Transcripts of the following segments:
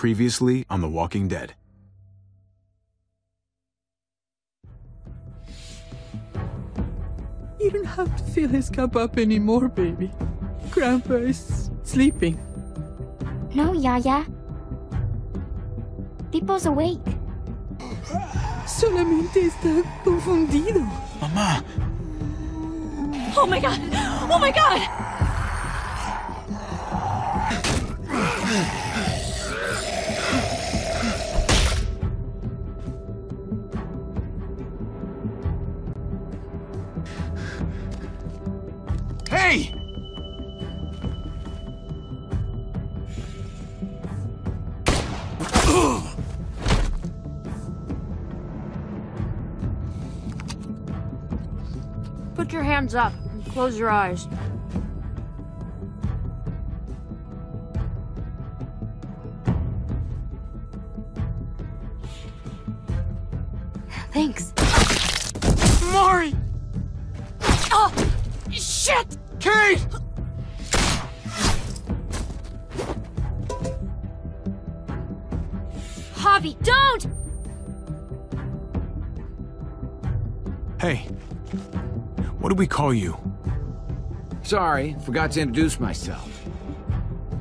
Previously on The Walking Dead. You don't have to fill his cup up anymore, baby. Grandpa is sleeping. No, Yaya. Pipo's awake. Solamente está confundido. Mamá! Oh my god! Oh my god! Hey! Put your hands up and close your eyes. Thanks. Mari! Oh! Shit! Kate! Javi, don't! Hey. What do we call you? Sorry, forgot to introduce myself.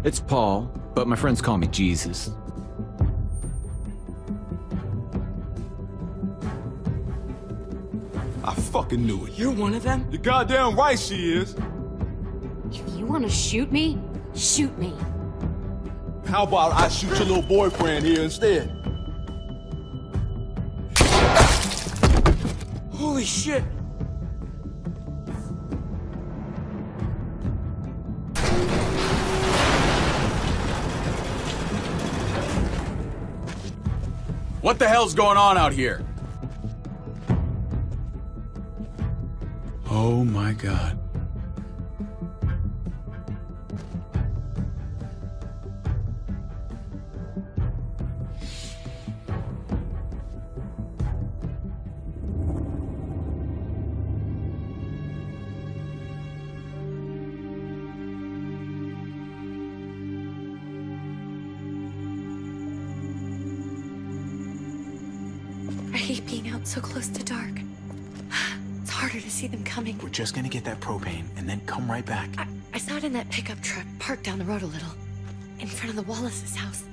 It's Paul, but my friends call me Jesus. I fucking knew it. You're one of them? You're goddamn right she is. If you want to shoot me, shoot me. How about I shoot your little boyfriend here instead? Holy shit! What the hell's going on out here? Oh my god. I hate being out so close to dark. It's harder to see them coming. We're just gonna get that propane and then come right back. I saw it in that pickup truck parked down the road a little, in front of the Wallace's house.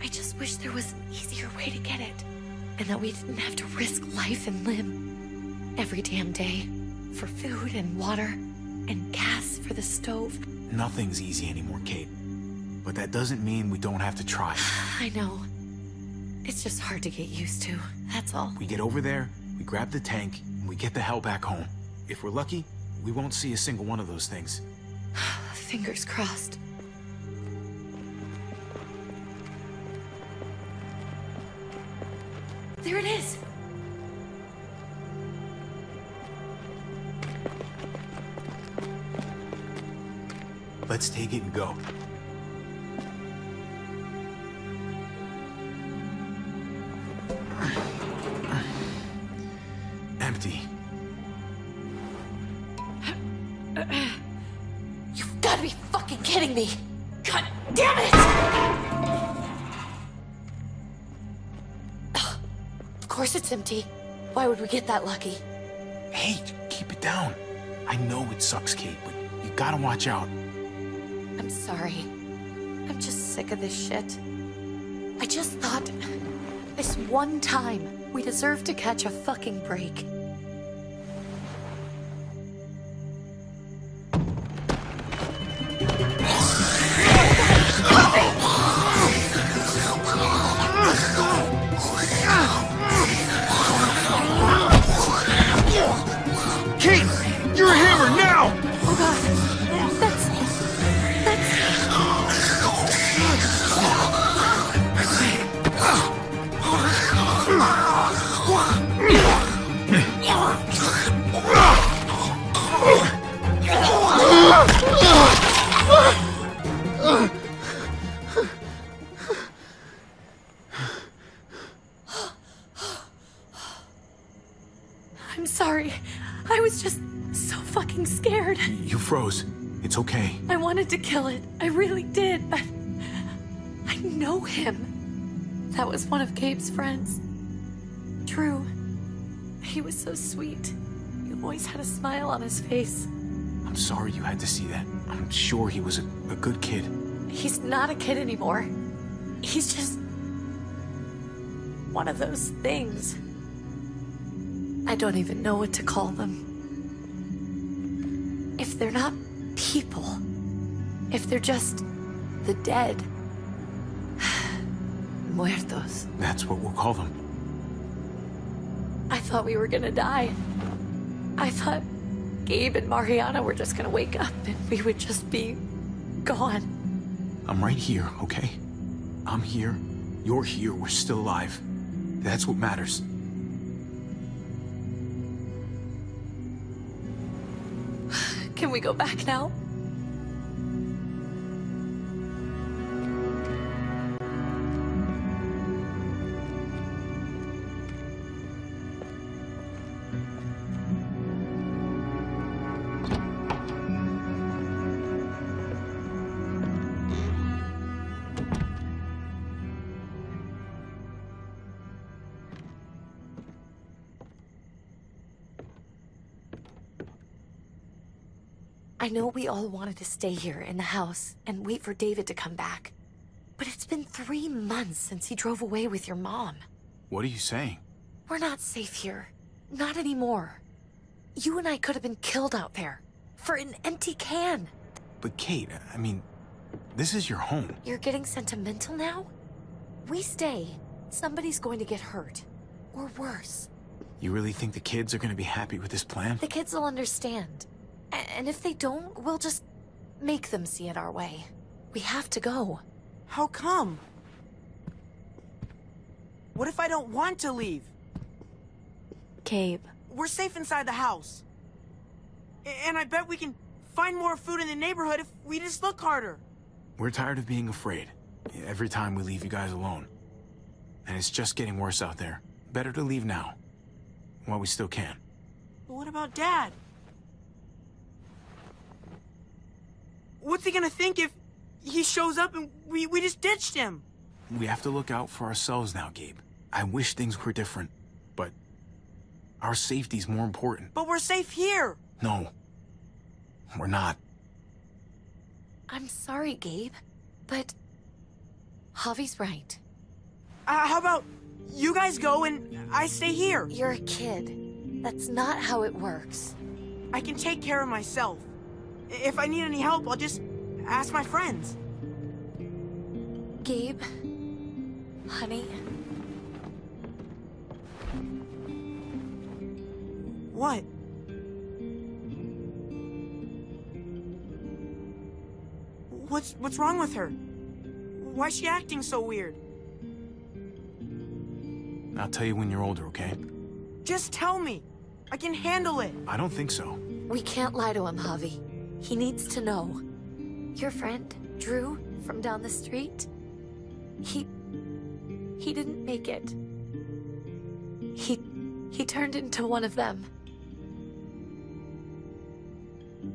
I just wish there was an easier way to get it, and that we didn't have to risk life and limb every damn day for food and water and gas for the stove. Nothing's easy anymore, Kate. But that doesn't mean we don't have to try. I know. It's just hard to get used to, that's all. We get over there, we grab the tank, and we get the hell back home. If we're lucky, we won't see a single one of those things. Fingers crossed. There it is! Let's take it and go. Empty. You've got to be fucking kidding me! God damn it! Of course it's empty. Why would we get that lucky? Hey, keep it down. I know it sucks, Kate, but you gotta watch out. I'm sorry. I'm just sick of this shit. I just thought, this one time, we deserve to catch a fucking break. Kate! You're a hammer now! Oh god, that's... I'm sorry. I was just so fucking scared. You froze. It's okay. I wanted to kill it. I really did, but I know him. That was one of Gabe's friends. Drew. He was so sweet. He always had a smile on his face. I'm sorry you had to see that. I'm sure he was a good kid. He's not a kid anymore. He's just one of those things. I don't even know what to call them. If they're not people, if they're just the dead, muertos. That's what we'll call them. I thought we were gonna die. I thought Gabe and Mariana were just gonna wake up and we would just be gone. I'm right here, okay? I'm here. You're here. We're still alive. That's what matters. Can we go back now? I know we all wanted to stay here in the house and wait for David to come back. But it's been 3 months since he drove away with your mom. What are you saying? We're not safe here. Not anymore. You and I could have been killed out there. For an empty can. But Kate, I mean, this is your home. You're getting sentimental now? We stay, somebody's going to get hurt. Or worse. You really think the kids are gonna be happy with this plan? The kids will understand. And if they don't, we'll just make them see it our way. We have to go. How come? What if I don't want to leave? Gabe. We're safe inside the house. And I bet we can find more food in the neighborhood if we just look harder. We're tired of being afraid. Every time we leave you guys alone. And it's just getting worse out there. Better to leave now. While we still can. But what about Dad? What's he gonna think if he shows up and we just ditched him? We have to look out for ourselves now, Gabe. I wish things were different, but our safety's more important. But we're safe here. No, we're not. I'm sorry, Gabe, but Javi's right. How about you guys go and I stay here? You're a kid. That's not how it works. I can take care of myself. If I need any help, I'll just ask my friends. Gabe, honey. What? What's wrong with her? Why's she acting so weird? I'll tell you when you're older, okay? Just tell me. I can handle it. I don't think so. We can't lie to him, Javi. He needs to know. Your friend, Drew, from down the street, he didn't make it. He turned into one of them.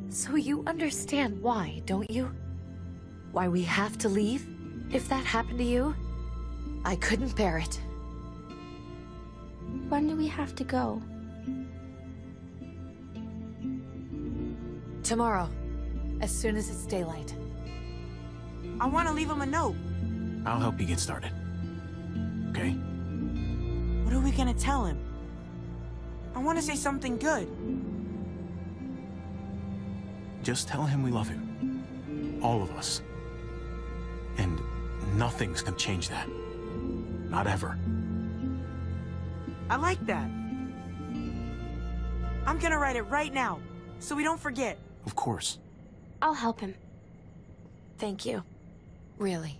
So you understand why, don't you? Why we have to leave? If that happened to you, I couldn't bear it. When do we have to go? Tomorrow, as soon as it's daylight. I want to leave him a note. I'll help you get started. Okay? What are we gonna tell him? I want to say something good. Just tell him we love him. All of us. And nothing's gonna change that. Not ever. I like that. I'm gonna write it right now, so we don't forget. Of course. I'll help him. Thank you. Really.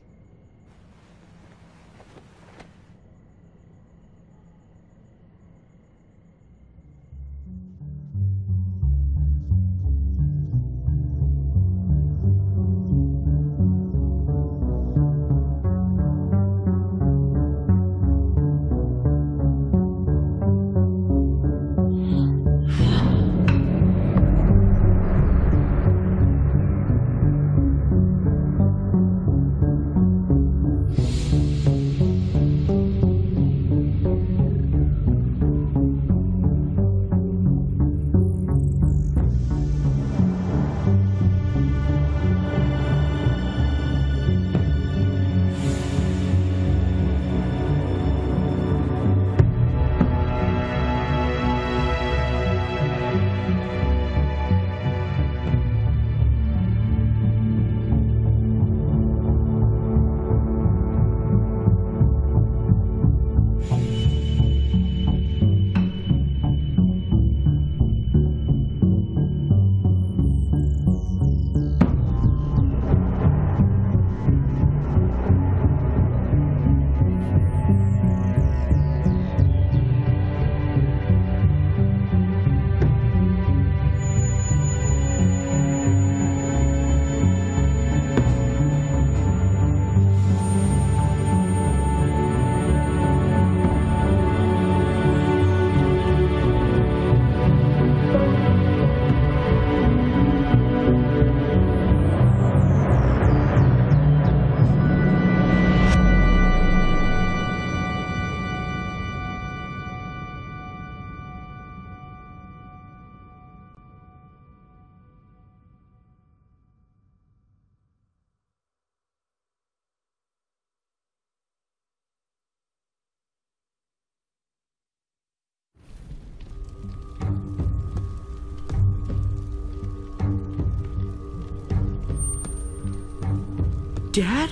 Dad?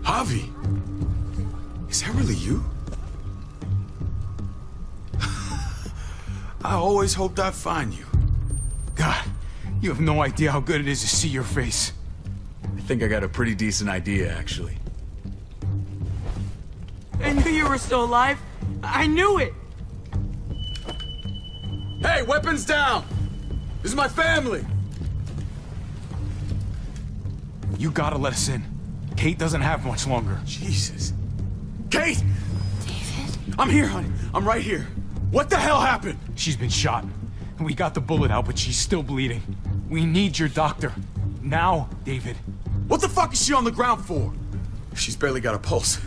Javi! Is that really you? I always hoped I'd find you. God, you have no idea how good it is to see your face. I think I got a pretty decent idea, actually. I knew you were still alive. I knew it! Hey, weapons down! This is my family! You gotta let us in. Kate doesn't have much longer. Jesus. Kate! David? I'm here, honey. I'm right here. What the hell happened? She's been shot. We got the bullet out, but she's still bleeding. We need your doctor. Now, David. What the fuck is she on the ground for? She's barely got a pulse.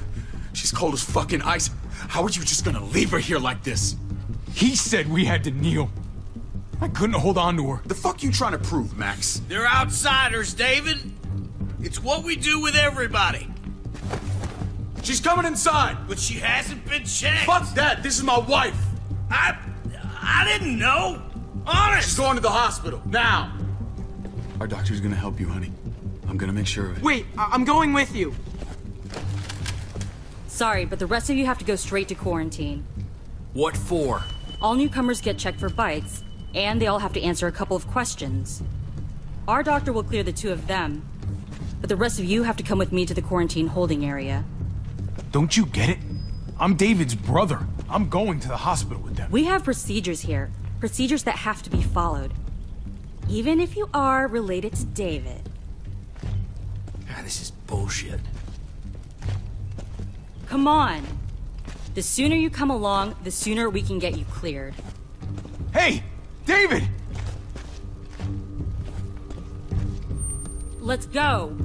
She's cold as fucking ice. How are you just gonna leave her here like this? He said we had to kneel. I couldn't hold on to her. The fuck you trying to prove, Max? They're outsiders, David. It's what we do with everybody. She's coming inside. But she hasn't been checked. Fuck that. This is my wife. I didn't know. Honest. She's going to the hospital. Now. Our doctor's gonna help you, honey. I'm gonna make sure of it. Wait, I'm going with you. Sorry, but the rest of you have to go straight to quarantine. What for? All newcomers get checked for bites, and they all have to answer a couple of questions. Our doctor will clear the two of them, but the rest of you have to come with me to the quarantine holding area. Don't you get it? I'm David's brother. I'm going to the hospital with them. We have procedures here. Procedures that have to be followed. Even if you are related to David. This is bullshit. Come on. The sooner you come along, the sooner we can get you cleared. Hey! David! Let's go.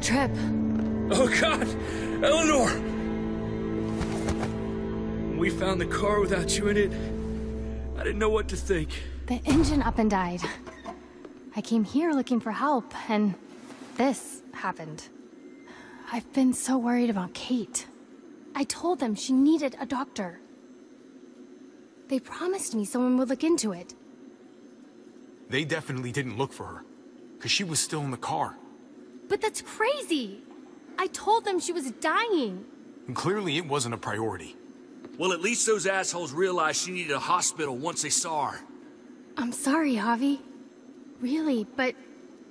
Trip. Oh, God! Eleanor! When we found the car without you in it, I didn't know what to think. The engine up and died. I came here looking for help, and this happened. I've been so worried about Kate. I told them she needed a doctor. They promised me someone would look into it. They definitely didn't look for her, because she was still in the car. But that's crazy! I told them she was dying. And clearly it wasn't a priority. Well, at least those assholes realized she needed a hospital once they saw her. I'm sorry, Javi. Really, but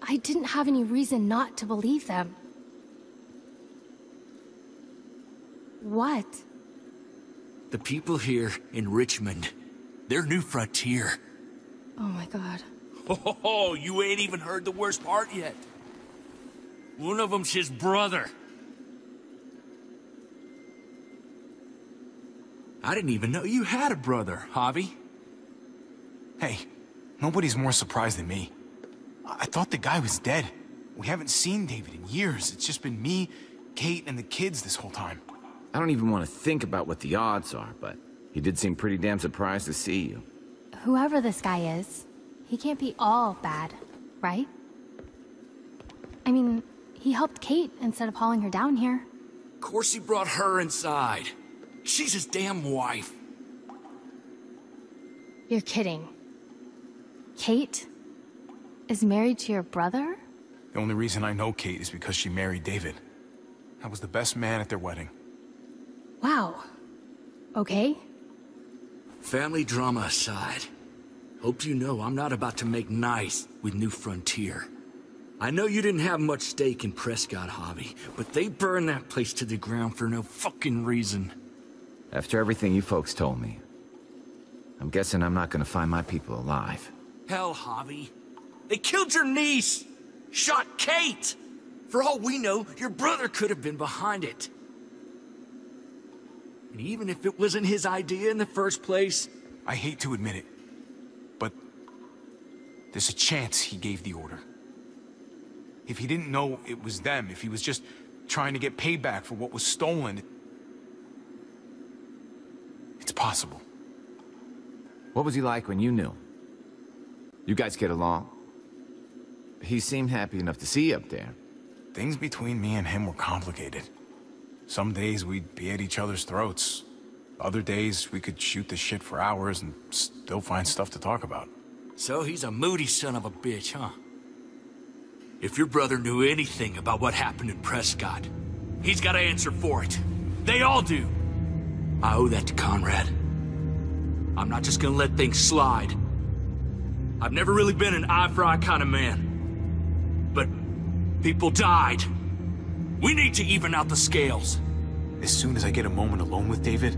I didn't have any reason not to believe them. What? The people here in Richmond, their new frontier. Oh my God. Oh, you ain't even heard the worst part yet. One of them's his brother. I didn't even know you had a brother, Javi. Hey, nobody's more surprised than me. I thought the guy was dead. We haven't seen David in years. It's just been me, Kate, and the kids this whole time. I don't even want to think about what the odds are, but he did seem pretty damn surprised to see you. Whoever this guy is, he can't be all bad, right? I mean, he helped Kate instead of hauling her down here. Of course he brought her inside. She's his damn wife. You're kidding. Kate is married to your brother? The only reason I know Kate is because she married David. I was the best man at their wedding. Wow. Okay. Family drama aside, hope you know I'm not about to make nice with New Frontier. I know you didn't have much stake in Prescott, Javi, but they burned that place to the ground for no fucking reason. After everything you folks told me, I'm guessing I'm not gonna find my people alive. Hell, Javi. They killed your niece! Shot Kate! For all we know, your brother could have been behind it. And even if it wasn't his idea in the first place... I hate to admit it, but there's a chance he gave the order. If he didn't know it was them, if he was just trying to get payback for what was stolen, it's possible. What was he like when you knew? You guys get along? He seemed happy enough to see you up there. Things between me and him were complicated. Some days we'd be at each other's throats. Other days we could shoot the shit for hours and still find stuff to talk about. So he's a moody son of a bitch, huh? If your brother knew anything about what happened in Prescott, he's got to answer for it. They all do. I owe that to Conrad. I'm not just gonna let things slide. I've never really been an eye-for-eye kind of man. But people died. We need to even out the scales. As soon as I get a moment alone with David,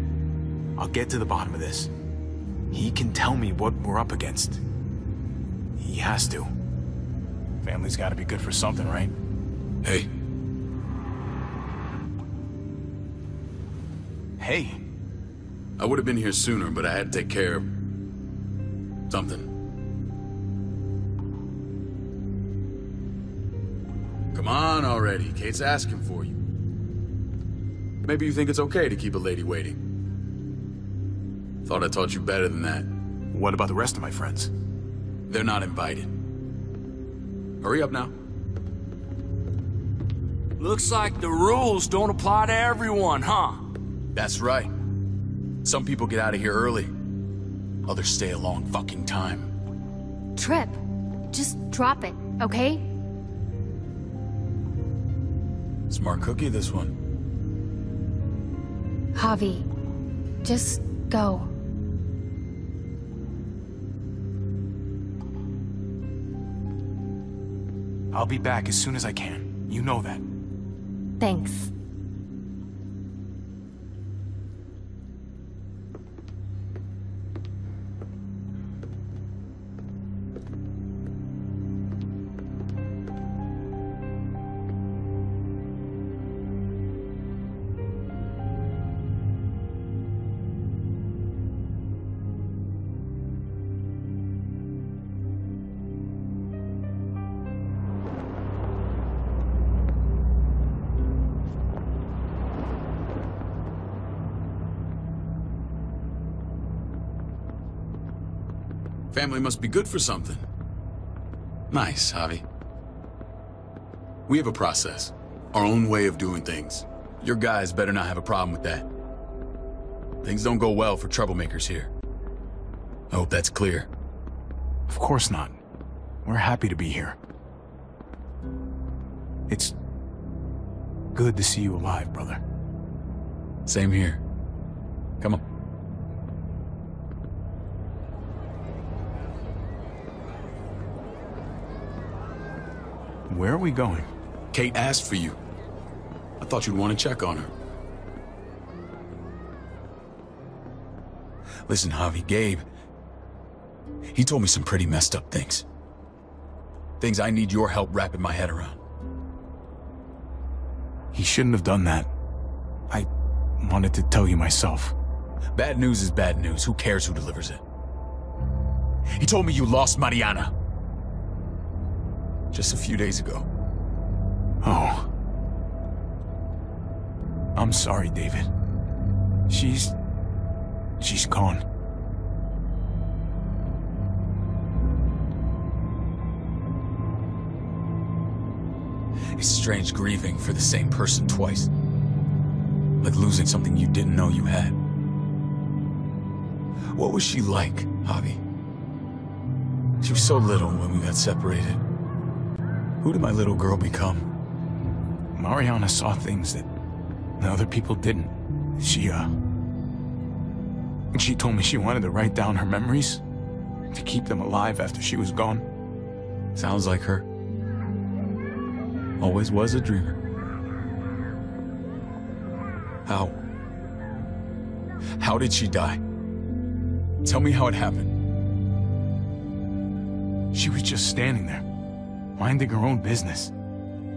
I'll get to the bottom of this. He can tell me what we're up against. He has to. Family's gotta be good for something, right? Hey. Hey. I would have been here sooner, but I had to take care of something. Come on already. Kate's asking for you. Maybe you think it's okay to keep a lady waiting. Thought I taught you better than that. What about the rest of my friends? They're not invited. Hurry up now. Looks like the rules don't apply to everyone, huh? That's right. Some people get out of here early. Others stay a long fucking time. Trip, just drop it, okay? Smart cookie, this one. Javi, just go. I'll be back as soon as I can. You know that. Thanks. Family must be good for something. Nice, Javi. We have a process. Our own way of doing things. Your guys better not have a problem with that. Things don't go well for troublemakers here. I hope that's clear. Of course not. We're happy to be here. It's good to see you alive, brother. Same here. Come on. Where are we going? Kate asked for you. I thought you'd want to check on her. Listen, Javi, Gabe, he told me some pretty messed up things. Things I need your help wrapping my head around. He shouldn't have done that. I wanted to tell you myself. Bad news is bad news. Who cares who delivers it? He told me you lost Mariana. Just a few days ago. Oh. I'm sorry, David. She's gone. It's strange grieving for the same person twice. Like losing something you didn't know you had. What was she like, Javi? She was so little when we got separated. Who did my little girl become? Mariana saw things that other people didn't. She told me she wanted to write down her memories to keep them alive after she was gone. Sounds like her. Always was a dreamer. How did she die? Tell me how it happened. She was just standing there, minding her own business.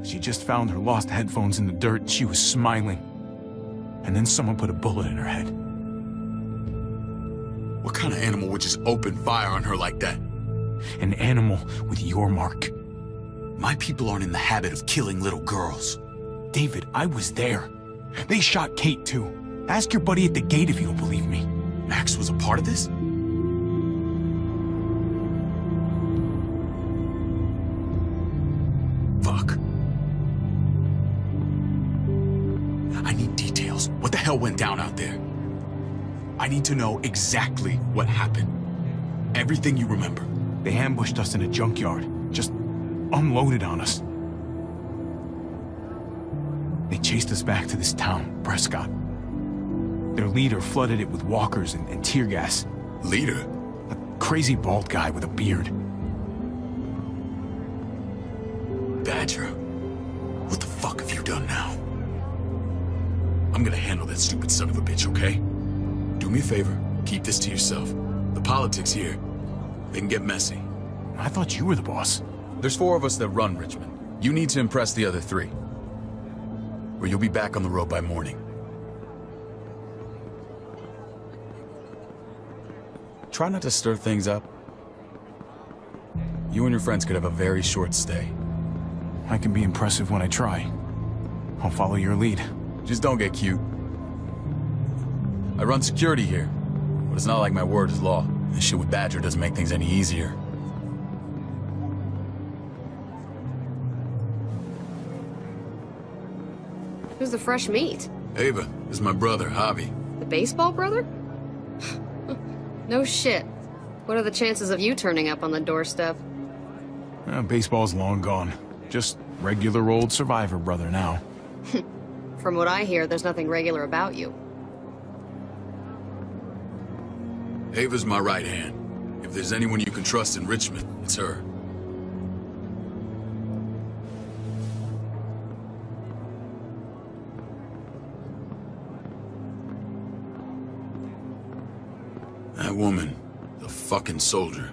She just found her lost headphones in the dirt and she was smiling. And then someone put a bullet in her head. What kind of animal would just open fire on her like that? An animal with your mark. My people aren't in the habit of killing little girls. David, I was there. They shot Kate too. Ask your buddy at the gate if you don't believe me. Max was a part of this? need details. What the hell went down out there? I need to know exactly what happened. Everything you remember. They ambushed us in a junkyard. Just unloaded on us. They chased us back to this town, Prescott. Their leader flooded it with walkers and tear gas. Leader? A crazy bald guy with a beard. Badger, what the fuck have you done now? I'm gonna handle that stupid son of a bitch, okay? Do me a favor, keep this to yourself. The politics here, they can get messy. I thought you were the boss. There's 4 of us that run Richmond. You need to impress the other 3. Or you'll be back on the road by morning. Try not to stir things up. You and your friends could have a very short stay. I can be impressive when I try. I'll follow your lead. Just don't get cute. I run security here, but it's not like my word is law. This shit with Badger doesn't make things any easier. Who's the fresh meat? Ava, this is my brother, Javi. The baseball brother? No shit. What are the chances of you turning up on the doorstep? Baseball's long gone. Just regular old survivor brother now. From what I hear, there's nothing regular about you. Ava's my right hand. If there's anyone you can trust in Richmond, it's her. That woman, the fucking soldier.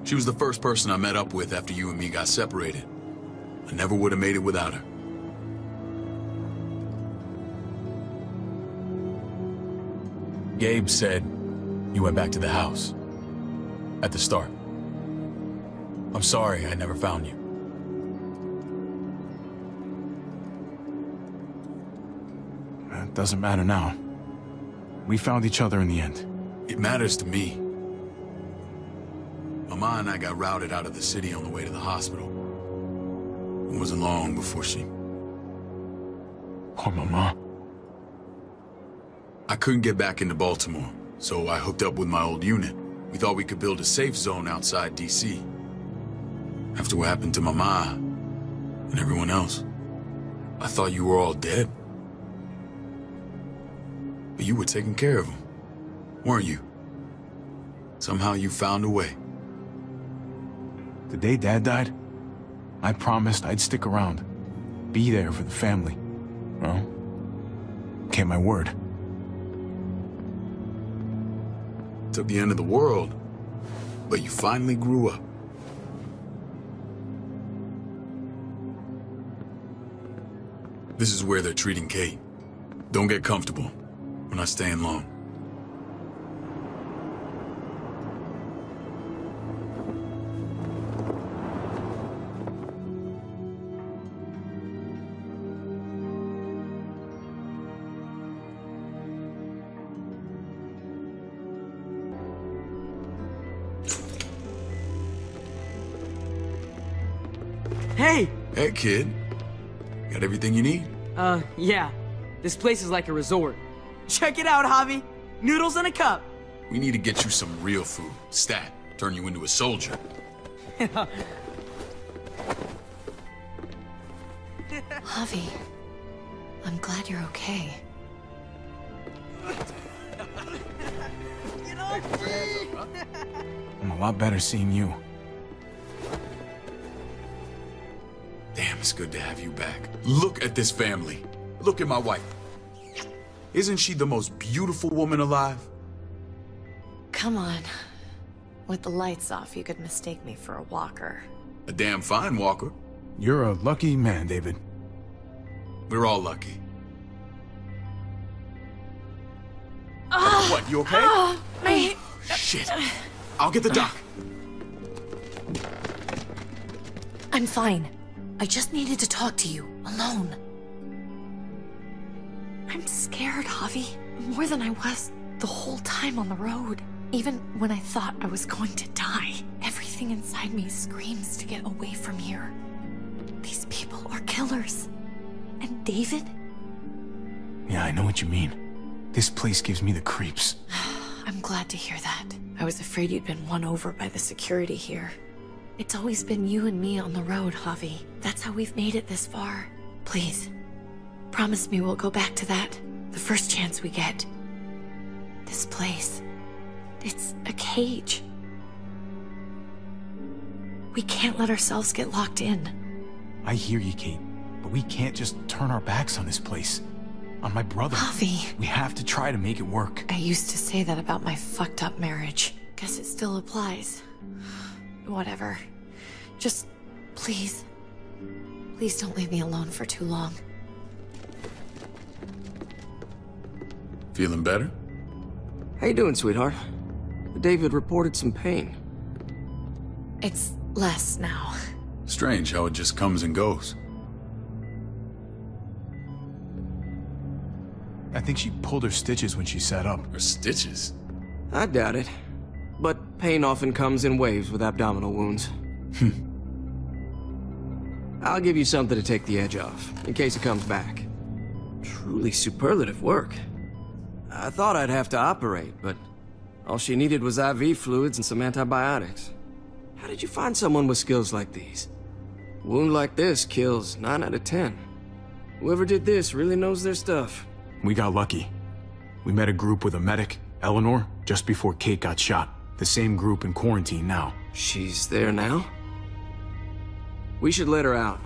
She was the first person I met up with after you and me got separated. I never would have made it without her. Gabe said you went back to the house. At the start. I'm sorry I never found you. It doesn't matter now. We found each other in the end. It matters to me. Mama and I got routed out of the city on the way to the hospital. It wasn't long before she... Poor Mama. I couldn't get back into Baltimore, so I hooked up with my old unit. We thought we could build a safe zone outside D.C. After what happened to Mama and everyone else, I thought you were all dead. But you were taking care of them, weren't you? Somehow you found a way. The day Dad died, I promised I'd stick around. Be there for the family. Well, kept my word. Took the end of the world, but you finally grew up. This is where they're treating Kate. Don't get comfortable. We're not staying long. Hey! Hey, kid. Got everything you need? Yeah. This place is like a resort. Check it out, Javi. Noodles in a cup. We need to get you some real food. Stat. Turn you into a soldier. Javi, I'm glad you're okay. I'm a lot better seeing you. Damn, it's good to have you back. Look at this family. Look at my wife. Isn't she the most beautiful woman alive? Come on. With the lights off, you could mistake me for a walker. A damn fine walker. You're a lucky man, David. We're all lucky. What, you okay? Shit. I'll get the doc. I'm fine. I just needed to talk to you, alone. I'm scared, Javi. More than I was the whole time on the road. Even when I thought I was going to die, everything inside me screams to get away from here. These people are killers. And David? Yeah, I know what you mean. This place gives me the creeps. I'm glad to hear that. I was afraid you'd been won over by the security here. It's always been you and me on the road, Javi. That's how we've made it this far. Please, promise me we'll go back to that the first chance we get. This place, it's a cage. We can't let ourselves get locked in. I hear you, Kate, but we can't just turn our backs on this place. On my brother. Javi. We have to try to make it work. I used to say that about my fucked up marriage. Guess it still applies. Whatever. Just, please. Please don't leave me alone for too long. Feeling better? How you doing, sweetheart? David reported some pain. It's less now. Strange how it just comes and goes. I think she pulled her stitches when she sat up. Her stitches? I doubt it. But pain often comes in waves with abdominal wounds. I'll give you something to take the edge off, in case it comes back. Truly superlative work. I thought I'd have to operate, but all she needed was IV fluids and some antibiotics. How did you find someone with skills like these? A wound like this kills 9 out of 10. Whoever did this really knows their stuff. We got lucky. We met a group with a medic, Eleanor, just before Kate got shot. The same group in quarantine now. She's there now? We should let her out.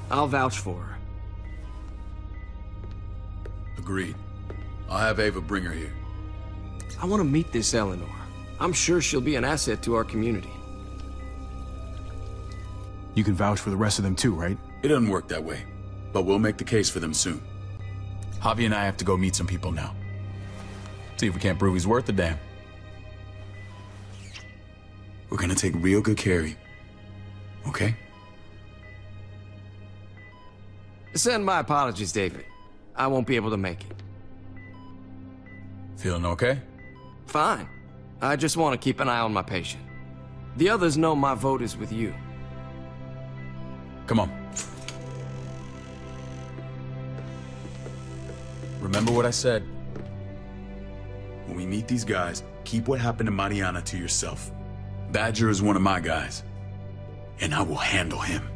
I'll vouch for her. Agreed. I'll have Ava bring her here. I want to meet this Eleanor. I'm sure she'll be an asset to our community. You can vouch for the rest of them too, right? It doesn't work that way, but we'll make the case for them soon. Javi and I have to go meet some people now. See if we can't prove he's worth the damn. We're gonna take real good care of you. Okay? Send my apologies, David. I won't be able to make it. Feeling okay? Fine. I just want to keep an eye on my patient. The others know my vote is with you. Come on. Remember what I said. When we meet these guys, keep what happened to Mariana to yourself. Badger is one of my guys, and I will handle him.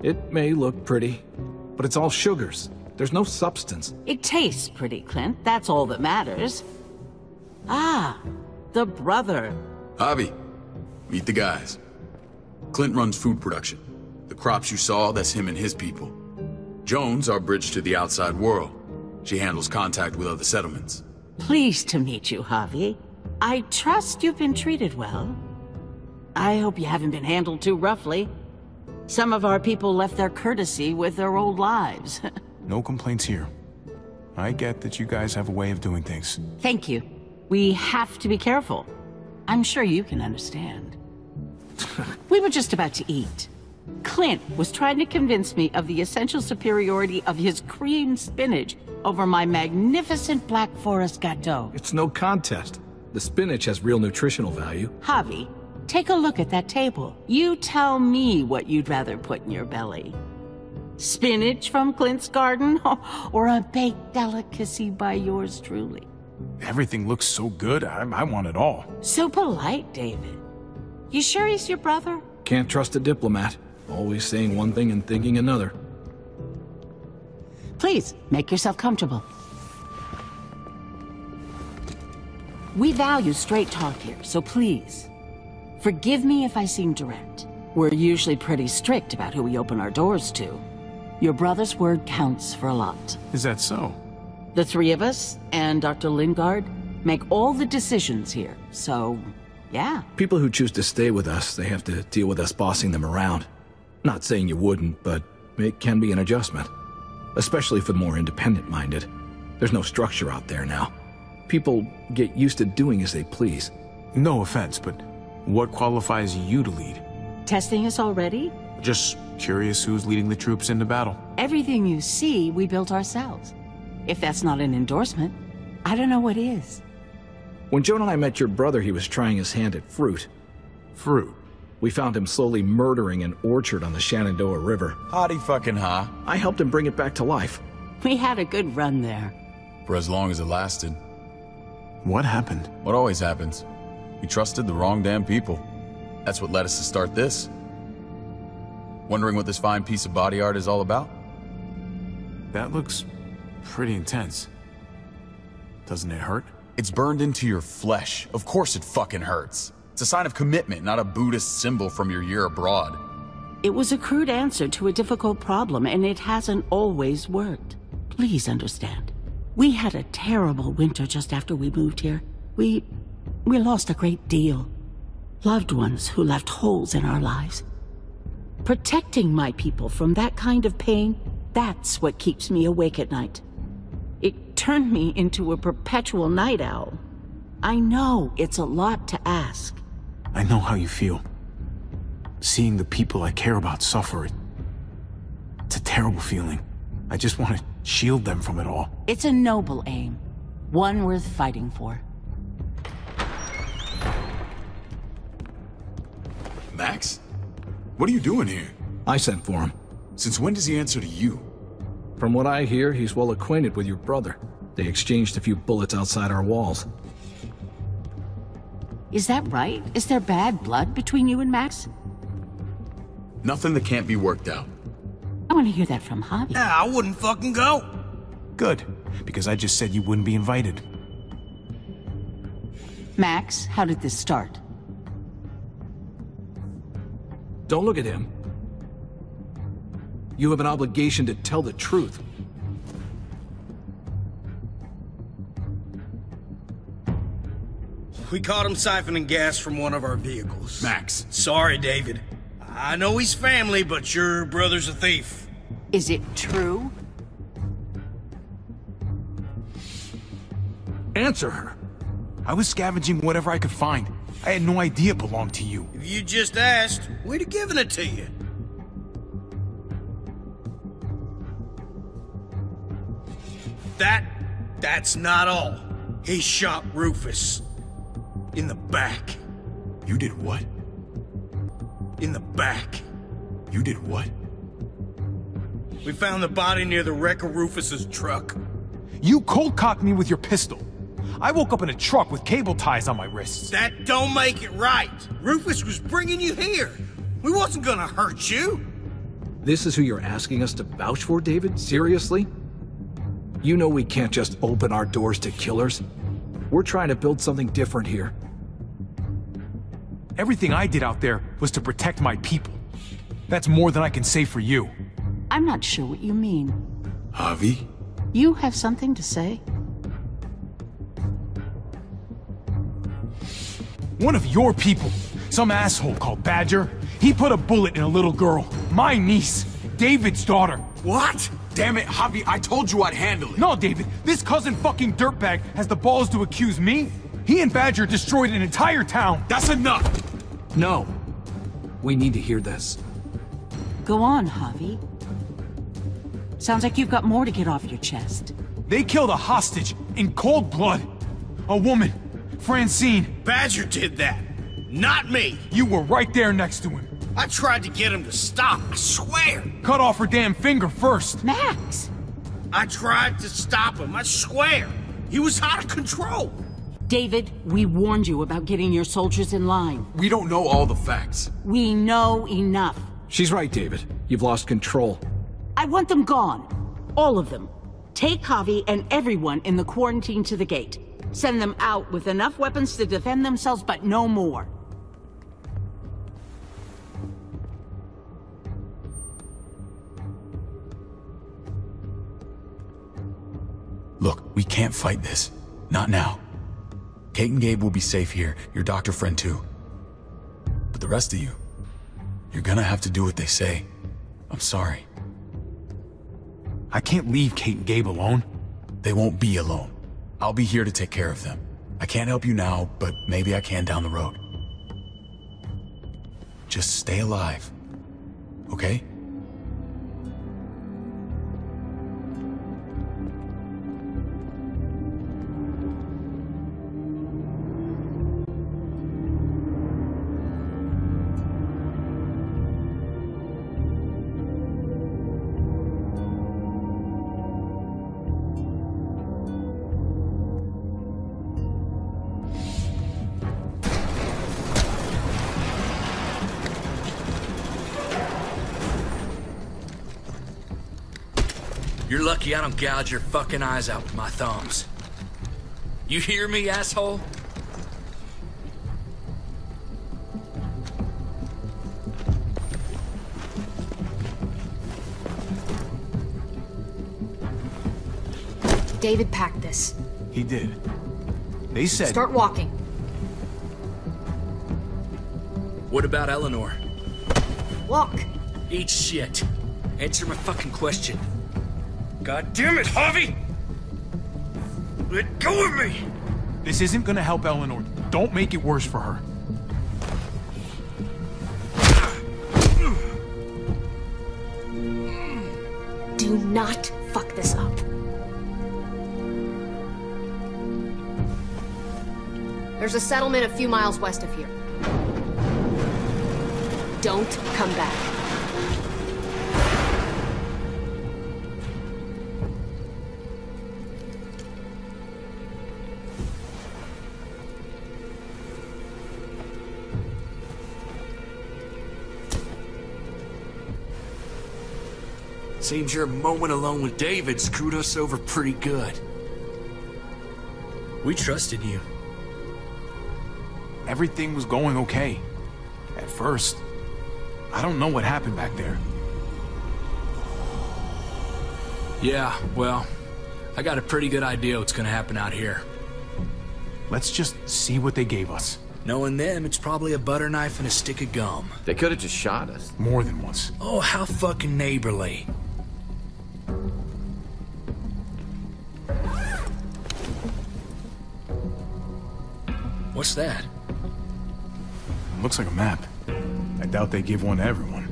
It may look pretty, but it's all sugars. There's no substance. It tastes pretty, Clint. That's all that matters. Ah, the brother. Javi, meet the guys. Clint runs food production. The crops you saw, that's him and his people. Jones, our bridge to the outside world. She handles contact with other settlements. Pleased to meet you, Javi. I trust you've been treated well. I hope you haven't been handled too roughly. Some of our people left their courtesy with their old lives. No complaints here. I get that you guys have a way of doing things. Thank you. We have to be careful. I'm sure you can understand. We were just about to eat. Clint was trying to convince me of the essential superiority of his creamed spinach over my magnificent Black Forest Gato. It's no contest. The spinach has real nutritional value. Javi, take a look at that table. You tell me what you'd rather put in your belly. Spinach from Clint's garden, or a baked delicacy by yours truly? Everything looks so good, I want it all. So polite, David. You sure he's your brother? Can't trust a diplomat. Always saying one thing and thinking another. Please, make yourself comfortable. We value straight talk here, so please, forgive me if I seem direct. We're usually pretty strict about who we open our doors to. Your brother's word counts for a lot. Is that so? The three of us and Dr. Lingard make all the decisions here, so, yeah. People who choose to stay with us, they have to deal with us bossing them around. Not saying you wouldn't, but it can be an adjustment. especially for the more independent-minded. There's no structure out there now. People get used to doing as they please. No offense, but what qualifies you to lead? Testing us already? Just curious who's leading the troops into battle. Everything you see, we built ourselves. If that's not an endorsement, I don't know what is. When Joan and I met your brother, he was trying his hand at fruit. Fruit? We found him slowly murdering an orchard on the Shenandoah River. Howdy fucking ha. I helped him bring it back to life. We had a good run there. For as long as it lasted. What happened? What always happens. We trusted the wrong damn people. That's what led us to start this. Wondering what this fine piece of body art is all about? That looks pretty intense. Doesn't it hurt? It's burned into your flesh. Of course it fucking hurts. It's a sign of commitment, not a Buddhist symbol from your year abroad. It was a crude answer to a difficult problem, and it hasn't always worked. Please understand. We had a terrible winter just after we moved here. We lost a great deal. Loved ones who left holes in our lives. Protecting my people from that kind of pain, that's what keeps me awake at night. It turned me into a perpetual night owl. I know it's a lot to ask. I know how you feel. Seeing the people I care about suffer, it's a terrible feeling. I just want to shield them from it all. It's a noble aim. One worth fighting for. Max? What are you doing here? I sent for him. Since when does he answer to you? From what I hear, he's well acquainted with your brother. They exchanged a few bullets outside our walls. Is that right? Is there bad blood between you and Max? Nothing that can't be worked out. I want to hear that from Javi. Nah, I wouldn't fucking go. Good, because I just said you wouldn't be invited. Max, how did this start? Don't look at him. You have an obligation to tell the truth. We caught him siphoning gas from one of our vehicles. Max. Sorry, David. I know he's family, but your brother's a thief. Is it true? Answer her. I was scavenging whatever I could find. I had no idea it belonged to you. If you just asked, we'd have given it to you. That's not all. He shot Rufus. In the back. You did what? In the back. You did what? We found the body near the wreck of Rufus's truck. You cold-cocked me with your pistol. I woke up in a truck with cable ties on my wrists. That don't make it right. Rufus was bringing you here. We wasn't gonna hurt you. This is who you're asking us to vouch for, David? Seriously? You know we can't just open our doors to killers. We're trying to build something different here. Everything I did out there was to protect my people. That's more than I can say for you. I'm not sure what you mean. Javi? You have something to say? One of your people, some asshole called Badger, he put a bullet in a little girl, my niece, David's daughter. What? Damn it, Javi, I told you I'd handle it. No, David, this cousin fucking dirtbag has the balls to accuse me? He and Badger destroyed an entire town. That's enough! No. We need to hear this. Go on, Javi. Sounds like you've got more to get off your chest. They killed a hostage in cold blood. A woman, Francine. Badger did that, not me. You were right there next to him. I tried to get him to stop, I swear. Cut off her damn finger first. Max! I tried to stop him, I swear. He was out of control. David, we warned you about getting your soldiers in line. We don't know all the facts. We know enough. She's right, David. You've lost control. I want them gone. All of them. Take Javi and everyone in the quarantine to the gate. Send them out with enough weapons to defend themselves, but no more. Look, we can't fight this. Not now. Kate and Gabe will be safe here, your doctor friend too. But the rest of you, you're gonna have to do what they say. I'm sorry. I can't leave Kate and Gabe alone. They won't be alone. I'll be here to take care of them. I can't help you now, but maybe I can down the road. Just stay alive, okay? You're lucky I don't gouge your fucking eyes out with my thumbs. You hear me, asshole? David packed this. He did. They said... Start walking. What about Eleanor? Walk. Eat shit. Answer my fucking question. God damn it, Javi! Let go of me! This isn't gonna help Eleanor. Don't make it worse for her. Do not fuck this up. There's a settlement a few miles west of here. Don't come back. Seems your moment alone with David screwed us over pretty good. We trusted you. Everything was going okay. At first. I don't know what happened back there. Yeah, well, I got a pretty good idea what's gonna happen out here. Let's just see what they gave us. Knowing them, it's probably a butter knife and a stick of gum. They could have just shot us. More than once. Oh, how fucking neighborly. What's that? Looks like a map. I doubt they give one to everyone.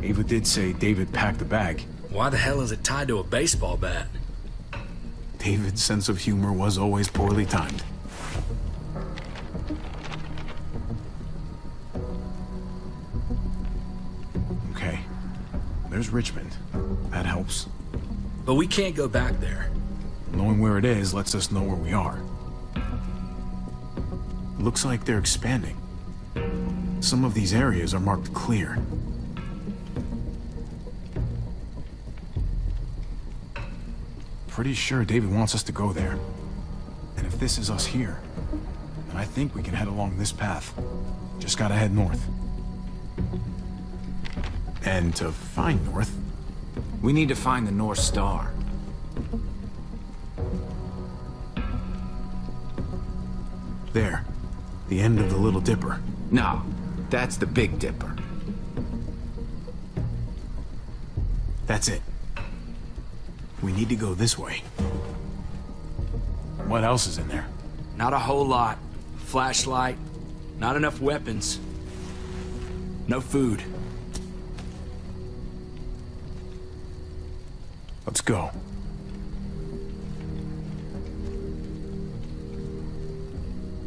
Ava did say David packed the bag. Why the hell is it tied to a baseball bat? David's sense of humor was always poorly timed. Okay. There's Richmond. That helps. But we can't go back there. Knowing where it is lets us know where we are. Looks like they're expanding. Some of these areas are marked clear. Pretty sure David wants us to go there. And if this is us here, then I think we can head along this path. Just gotta head north. And to find north... We need to find the North Star. There. The end of the Little Dipper. No, that's the Big Dipper. That's it. We need to go this way. What else is in there? Not a whole lot. Flashlight. Not enough weapons. No food. Let's go.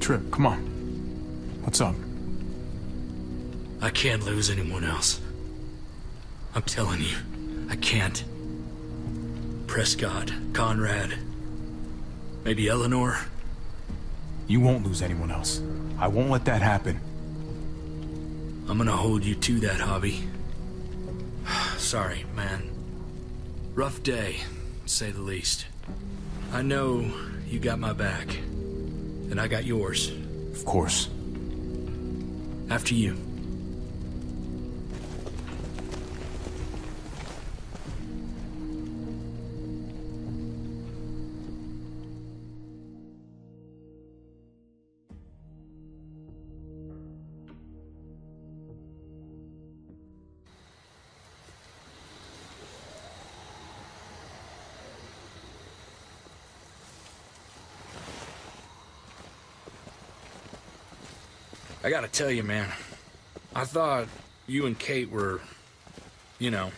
Trip, come on. What's up? I can't lose anyone else. I'm telling you, I can't. Prescott, Conrad, maybe Eleanor. You won't lose anyone else. I won't let that happen. I'm gonna hold you to that, Javi. Sorry, man. Rough day, to say the least. I know you got my back, and I got yours. Of course. After you. I gotta tell you, man. I thought you and Kate were, you know...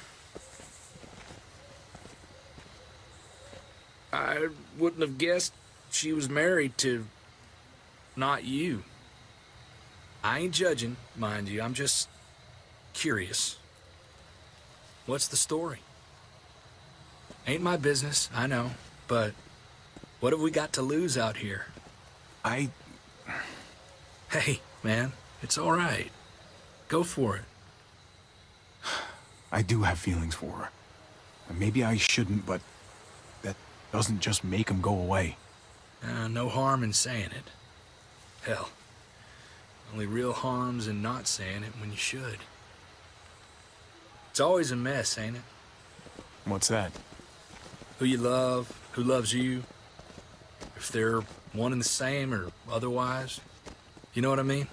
I wouldn't have guessed she was married to... not you. I ain't judging, mind you. I'm just... curious. What's the story? Ain't my business, I know, but... what have we got to lose out here? Hey, man, it's all right. Go for it. I do have feelings for her. And maybe I shouldn't, but that doesn't just make them go away. No harm in saying it. Hell, only real harm's in not saying it when you should. It's always a mess, ain't it? What's that? Who you love, who loves you, if they're one and the same or otherwise. You know what I mean?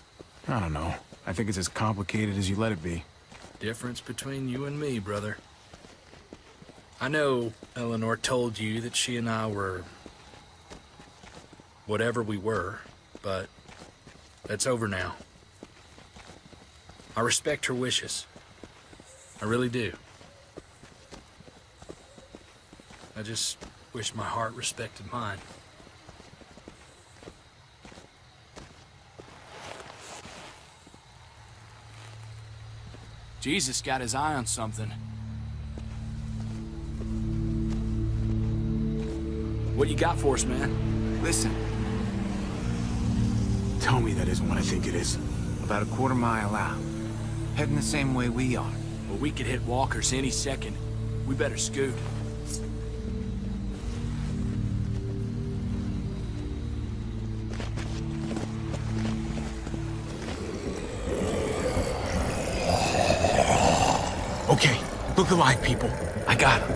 I don't know. I think it's as complicated as you let it be. Difference between you and me, brother. I know Eleanor told you that she and I were... whatever we were, but that's over now. I respect her wishes. I really do. I just wish my heart respected mine. Jesus got his eye on something. What you got for us, man? Listen. Tell me that isn't what I think it is. About a quarter mile out. Heading the same way we are. Well, we could hit walkers any second. We better scoot. Okay, look alive, people. I got him.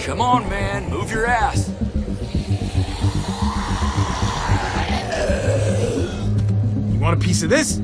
Come on, man. Move your ass. You want a piece of this?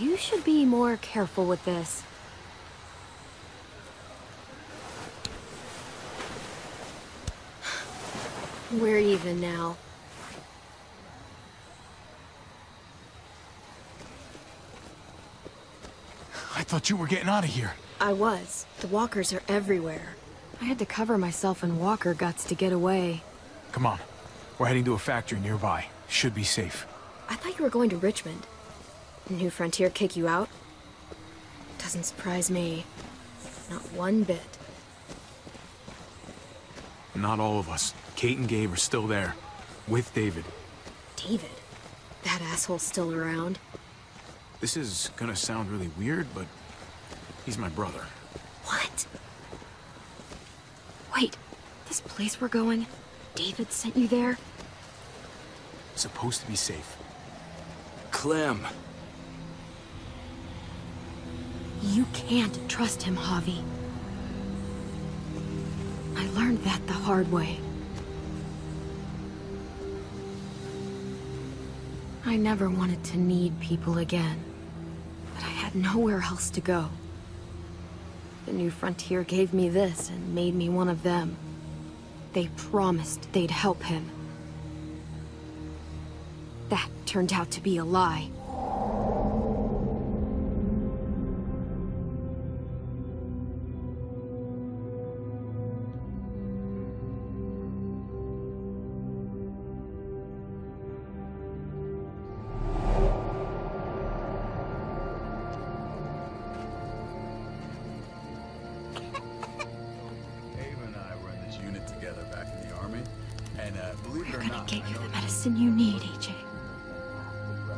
You should be more careful with this. We're even now. I thought you were getting out of here. I was. The walkers are everywhere. I had to cover myself in walker guts to get away. Come on. We're heading to a factory nearby. Should be safe. I thought you were going to Richmond. New Frontier kick you out? Doesn't surprise me. Not one bit. Not all of us. Kate and Gabe are still there. With David. David? That asshole's still around? This is gonna sound really weird, but he's my brother. What? Wait, this place we're going, David sent you there? Supposed to be safe. Clem. You can't trust him, Javi. I learned that the hard way. I never wanted to need people again, but I had nowhere else to go. The New Frontier gave me this and made me one of them. They promised they'd help him. That turned out to be a lie. You need, AJ.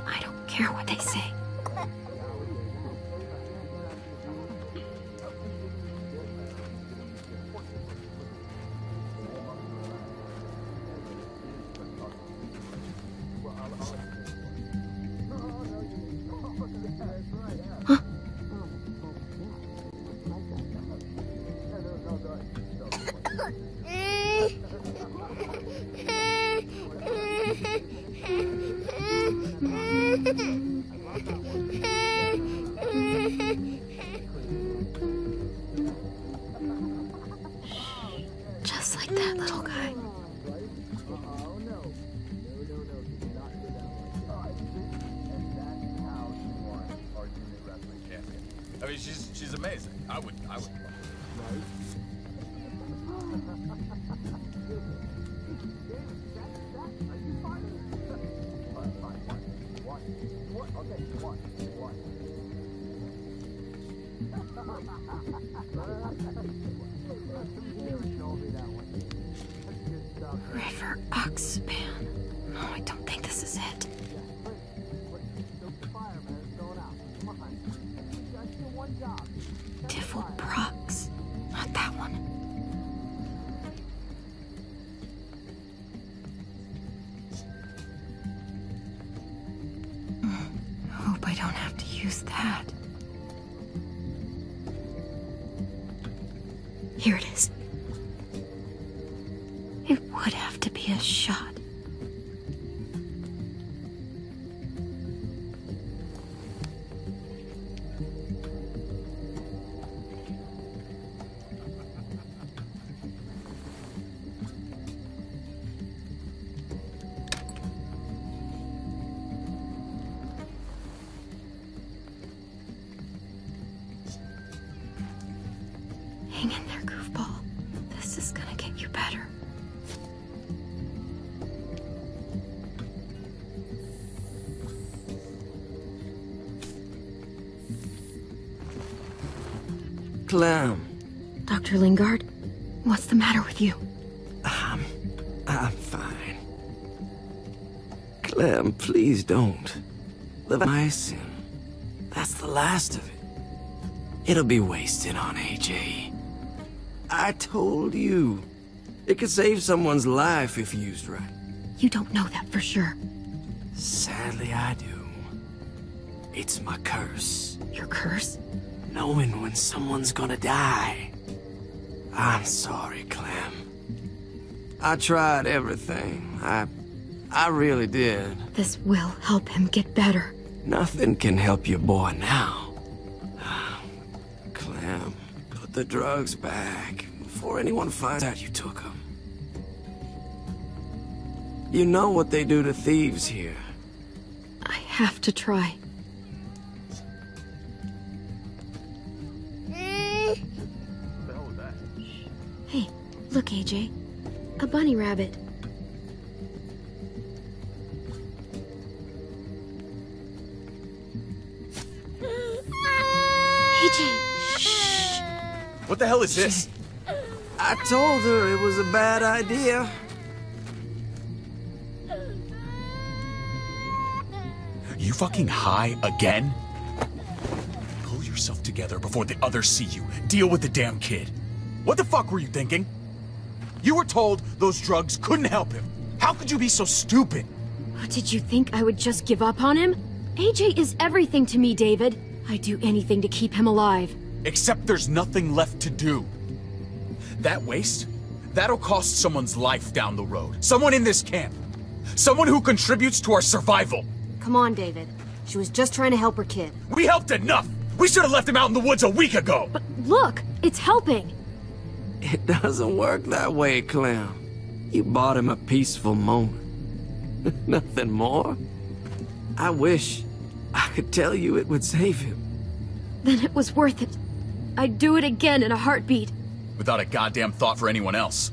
I don't care what they say. Just like that little guy. I mean, she's amazing. I would. River Oxpan. No, I don't think this is it. Tiffle Prox. Not that one. Hope I don't have to use that. Here it is. It would have to be a shot. Hang in there, goofball. This is gonna get you better. Clem. Dr. Lingard, what's the matter with you? I'm fine. Clem, please don't. Live my sin. That's the last of it. It'll be wasted on AJ. I told you. It could save someone's life if used right. You don't know that for sure. Sadly, I do. It's my curse. Your curse? Knowing when someone's gonna die. I'm sorry, Clem. I tried everything. I really did. This will help him get better. Nothing can help your boy now. Clem, put the drugs back before anyone finds out you took them. You know what they do to thieves here. I have to try. Hey, look, AJ. A bunny rabbit. AJ! Shh! What the hell is this? I told her it was a bad idea. You fucking high again? Pull yourself together before the others see you. Deal with the damn kid. What the fuck were you thinking? You were told those drugs couldn't help him. How could you be so stupid? Did you think I would just give up on him? AJ is everything to me, David. I'd do anything to keep him alive. Except there's nothing left to do. That waste? That'll cost someone's life down the road. Someone in this camp. Someone who contributes to our survival. Come on, David. She was just trying to help her kid. We helped enough! We should have left him out in the woods a week ago! But look! It's helping. It doesn't work that way, Clem. You bought him a peaceful moment. Nothing more. I wish I could tell you it would save him. Then it was worth it. I'd do it again in a heartbeat. Without a goddamn thought for anyone else.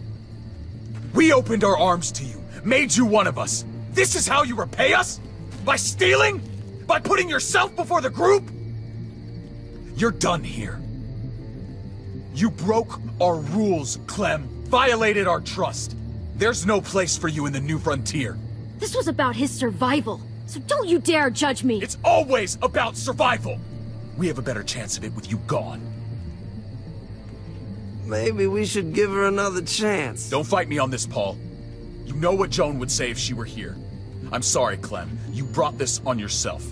We opened our arms to you, made you one of us. This is how you repay us? By stealing? By putting yourself before the group? You're done here. You broke our rules, Clem. Violated our trust. There's no place for you in the new frontier. This was about his survival, so don't you dare judge me. It's always about survival. We have a better chance of it with you gone. Maybe we should give her another chance. Don't fight me on this, Paul. You know what Joan would say if she were here. I'm sorry, Clem. You brought this on yourself.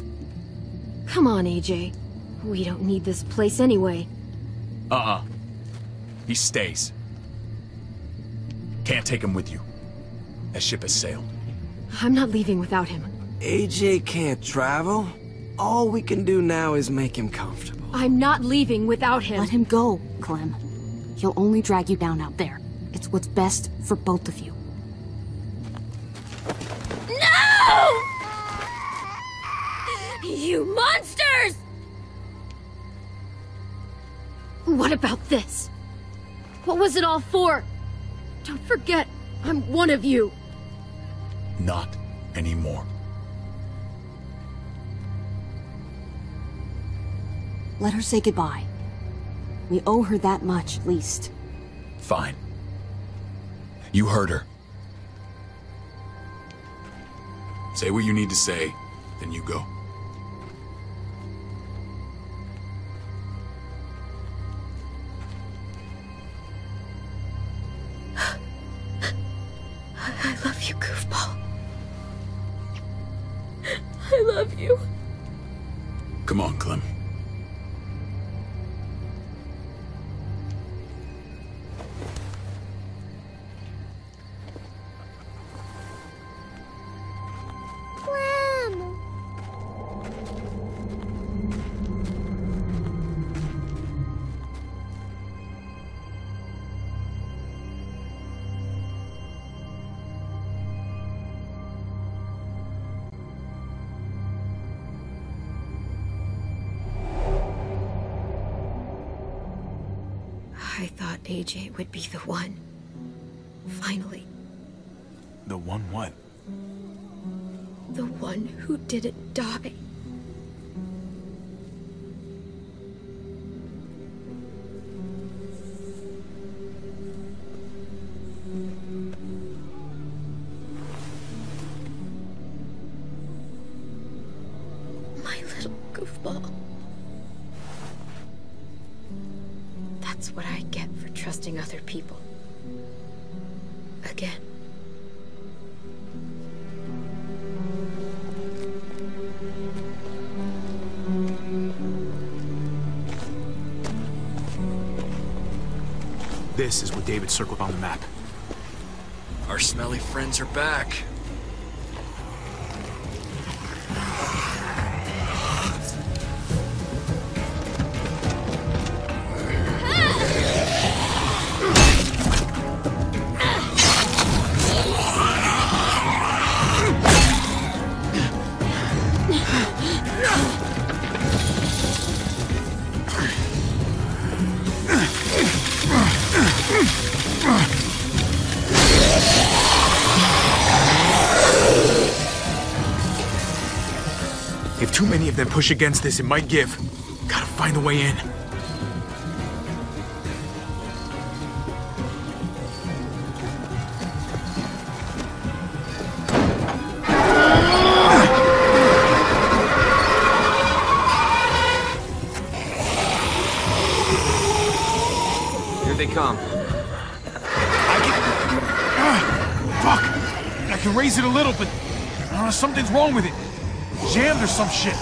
Come on, AJ. We don't need this place anyway. He stays. Can't take him with you. That ship has sailed. I'm not leaving without him. AJ can't travel. All we can do now is make him comfortable. I'm not leaving without him. Let him go, Clem. He'll only drag you down out there. It's what's best for both of you. No! You monsters! What about this? What was it all for? Don't forget, I'm one of you. Not anymore. Let her say goodbye. We owe her that much, at least. Fine. You heard her. Say what you need to say, then you go. I love you, goofball. I love you. Come on, Clem. I thought AJ would be the one. Finally. The one what? The one who didn't die. My little goofball. That's what I get for trusting other people. Again. This is what David circled on the map. Our smelly friends are back. If too many of them push against this, it might give. Gotta find a way in. Here they come. Fuck! I can raise it a little, but something's wrong with it. Jammed or some shit.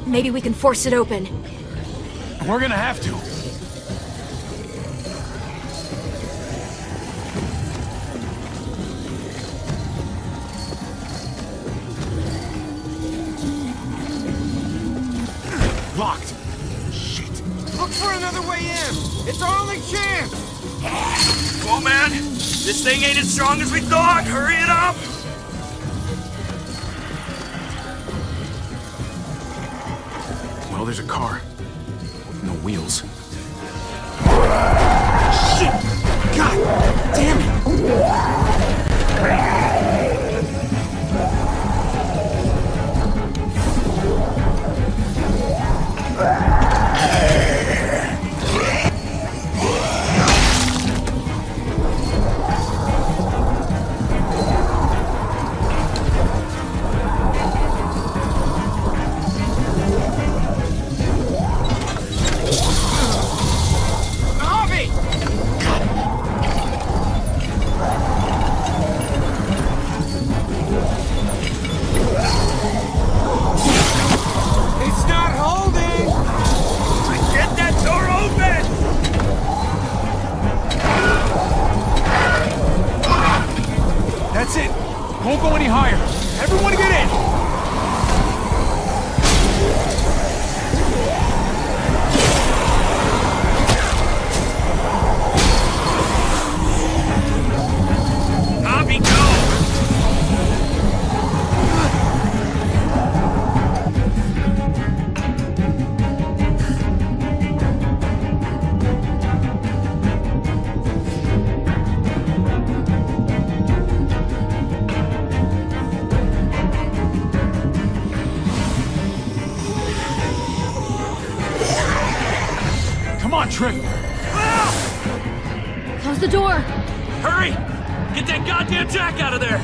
Maybe we can force it open. We're gonna have to. Locked. Shit. Look for a another way in! It's our only chance! Come on, man! This thing ain't as strong as we thought! Hurry it up! Well, there's a car. With no wheels. Shit! God damn it! Won't go any higher. Everyone get in! Copy, go! Come on, Trick! Close the door! Hurry! Get that goddamn jack out of there!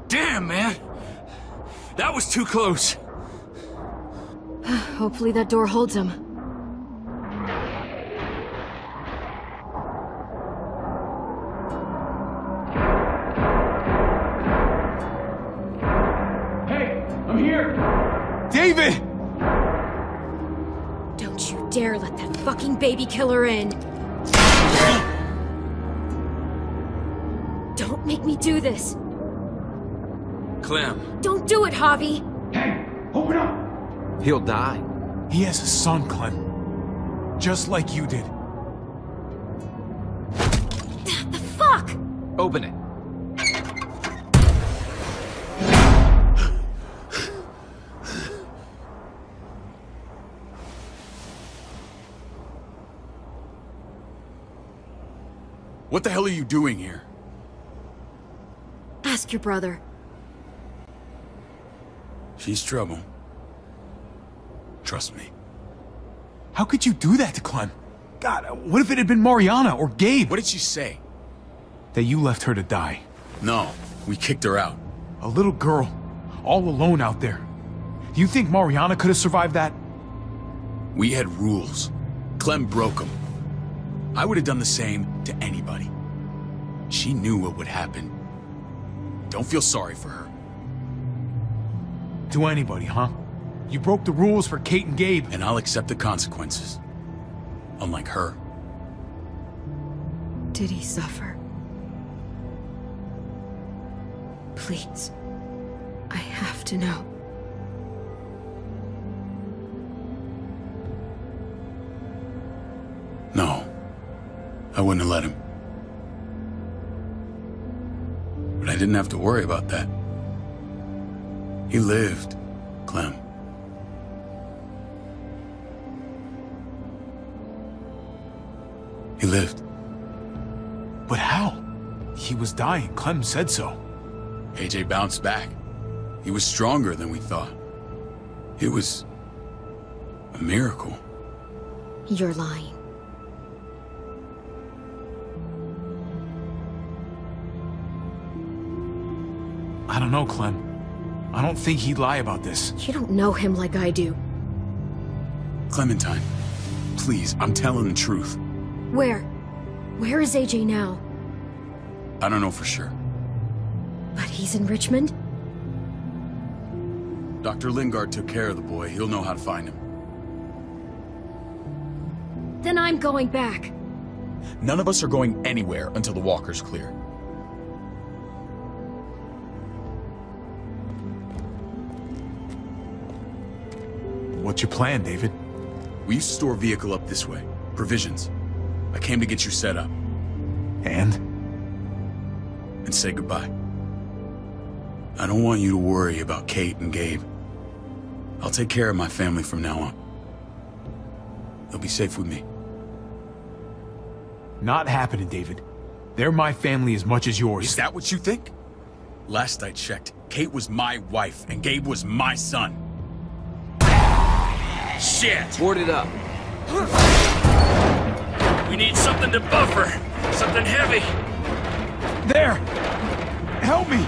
Damn, man! That was too close. Hopefully that door holds him. David! Don't you dare let that fucking baby killer in! Don't make me do this! Clem. Don't do it, Javi! Hey, open up! He'll die. He has a son, Clem. Just like you did. The fuck?! Open it. What the hell are you doing here? Ask your brother. She's trouble. Trust me. How could you do that to Clem? God, what if it had been Mariana or Gabe? What did she say? That you left her to die. No, we kicked her out. A little girl, all alone out there. Do you think Mariana could have survived that? We had rules. Clem broke them. I would have done the same to anybody. She knew what would happen. Don't feel sorry for her. To anybody, huh? You broke the rules for Kate and Gabe. And I'll accept the consequences. Unlike her. Did he suffer? Please. I have to know. No. I wouldn't have let him. But I didn't have to worry about that. He lived, Clem. He lived. But how? He was dying. Clem said so. AJ bounced back. He was stronger than we thought. It was a miracle. You're lying. I don't know, Clem. I don't think he'd lie about this. You don't know him like I do. Clementine, please, I'm telling the truth. Where? Where is AJ now? I don't know for sure. But he's in Richmond? Dr. Lingard took care of the boy. He'll know how to find him. Then I'm going back. None of us are going anywhere until the walker's clear. What's your plan, David? We used to store a vehicle up this way. Provisions. I came to get you set up. And say goodbye. I don't want you to worry about Kate and Gabe. I'll take care of my family from now on. They'll be safe with me. Not happening, David. They're my family as much as yours. Is that what you think? Last I checked, Kate was my wife and Gabe was my son. Shit! Board it up. We need something to buffer. Something heavy. There! Help me!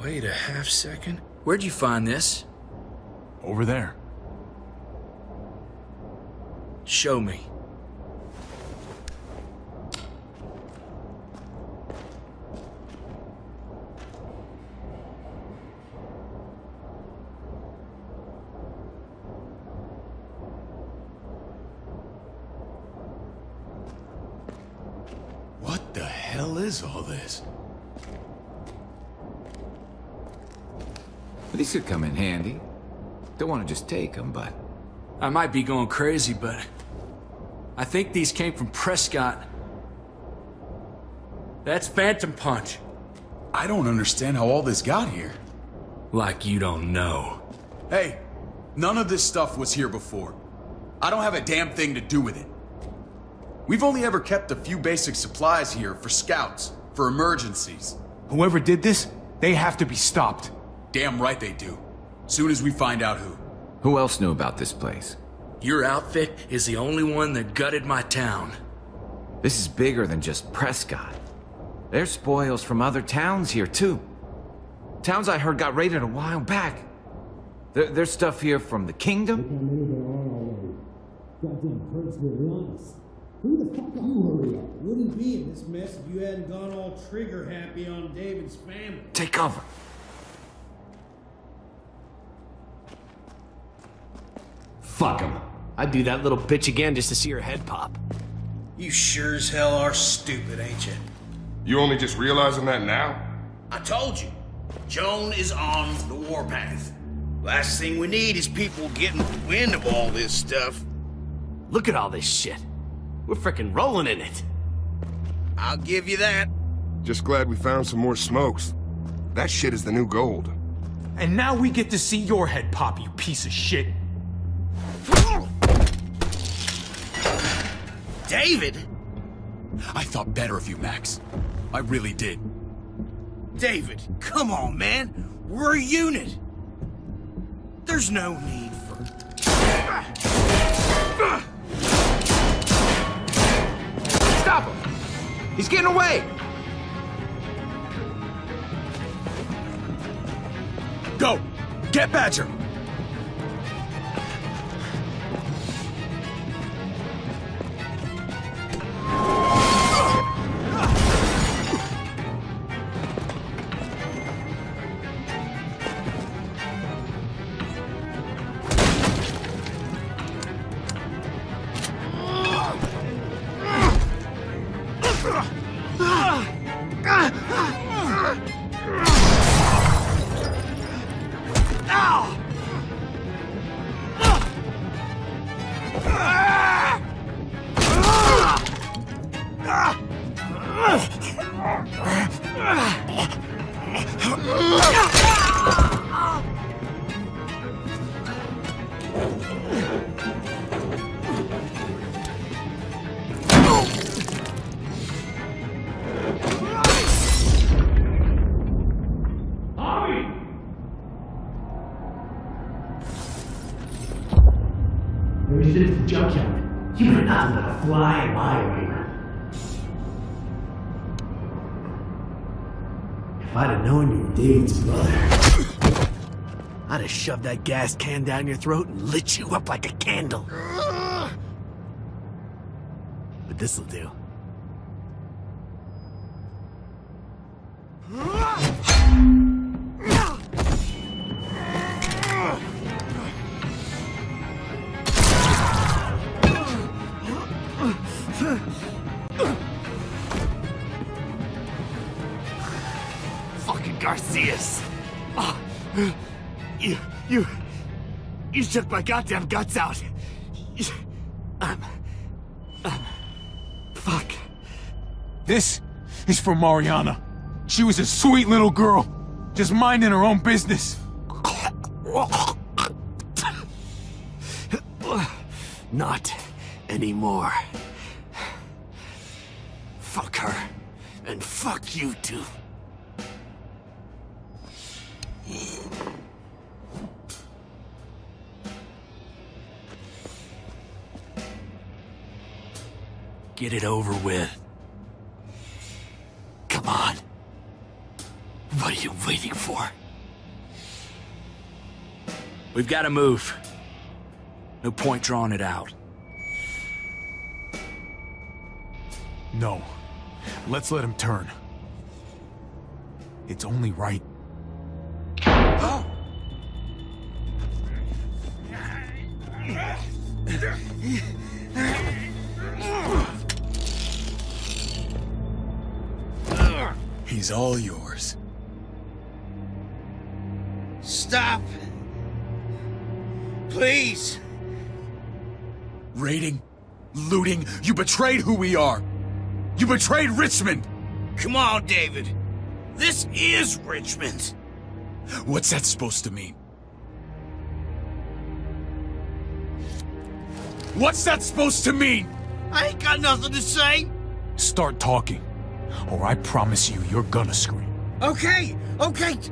Wait a half second. Where'd you find this? Over there. Show me. What the hell is all this? These could come in handy. Don't want to just take them, but... I might be going crazy, but... I think these came from Prescott. That's Phantom Punch. I don't understand how all this got here. Like you don't know. Hey, none of this stuff was here before. I don't have a damn thing to do with it. We've only ever kept a few basic supplies here for scouts, for emergencies. Whoever did this, they have to be stopped. Damn right they do. Soon as we find out who. Who else knew about this place? Your outfit is the only one that gutted my town. This is bigger than just Prescott. There's spoils from other towns here, too. Towns I heard got raided a while back. There's stuff here from the kingdom. Goddamn perks were honest. Who the fuck are you? Hurry up. Wouldn't be in this mess if you hadn't gone all trigger happy on David's family. Take cover. Fuck him. I'd do that little bitch again just to see her head pop. You sure as hell are stupid, ain't you? You only just realizing that now? I told you. Joan is on the warpath. Last thing we need is people getting wind of all this stuff. Look at all this shit. We're frickin' rolling in it. I'll give you that. Just glad we found some more smokes. That shit is the new gold. And now we get to see your head pop, you piece of shit. David? I thought better of you, Max. I really did. David, come on, man. We're a unit. There's no need for... Stop him! He's getting away! Go! Get Badger! David's brother. I'd have shoved that gas can down your throat and lit you up like a candle. But this'll do. Theseus! Oh, you took my goddamn guts out. Fuck. This is for Mariana. She was a sweet little girl, just minding her own business. Not anymore. Fuck her. And fuck you too. Get it over with. Come on. What are you waiting for? We've got to move. No point drawing it out. No. Let's let him turn. It's only right. He's all yours. Stop. Please. Raiding, looting, you betrayed who we are. You betrayed Richmond. Come on, David. This is Richmond. What's that supposed to mean? What's that supposed to mean? I ain't got nothing to say. Start talking, or I promise you, you're gonna scream. Okay,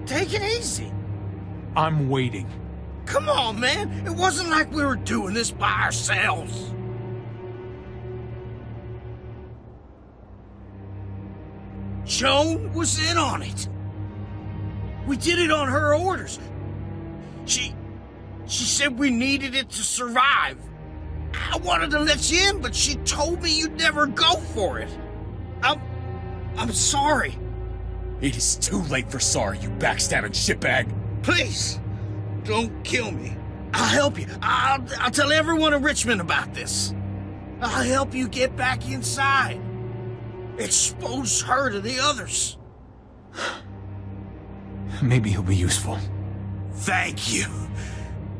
take it easy. I'm waiting. Come on, man. It wasn't like we were doing this by ourselves. Joan was in on it. We did it on her orders. She said we needed it to survive. I wanted to let you in, but she told me you'd never go for it. I'm sorry. It is too late for sorry, you backstabbing shitbag. Please, don't kill me. I'll help you. I'll tell everyone in Richmond about this. I'll help you get back inside. Expose her to the others. Maybe he'll be useful. Thank you.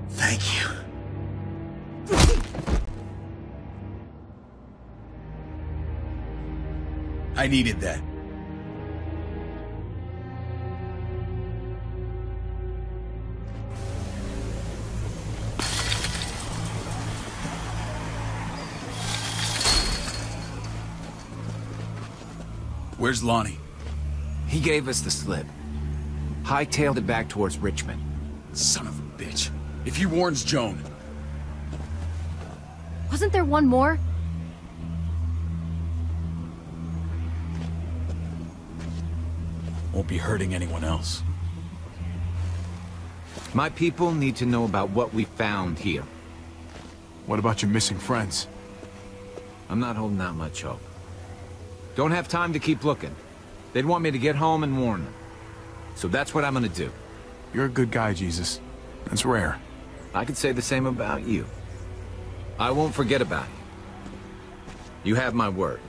Thank you. I needed that. Where's Lonnie? He gave us the slip. Hightailed it back towards Richmond. Son of a bitch. If he warns Joan... Wasn't there one more? Won't be hurting anyone else. My people need to know about what we found here. What about your missing friends? I'm not holding out much hope. Don't have time to keep looking. They'd want me to get home and warn them. So that's what I'm gonna do. You're a good guy, Jesus. That's rare. I could say the same about you. I won't forget about you. You have my word.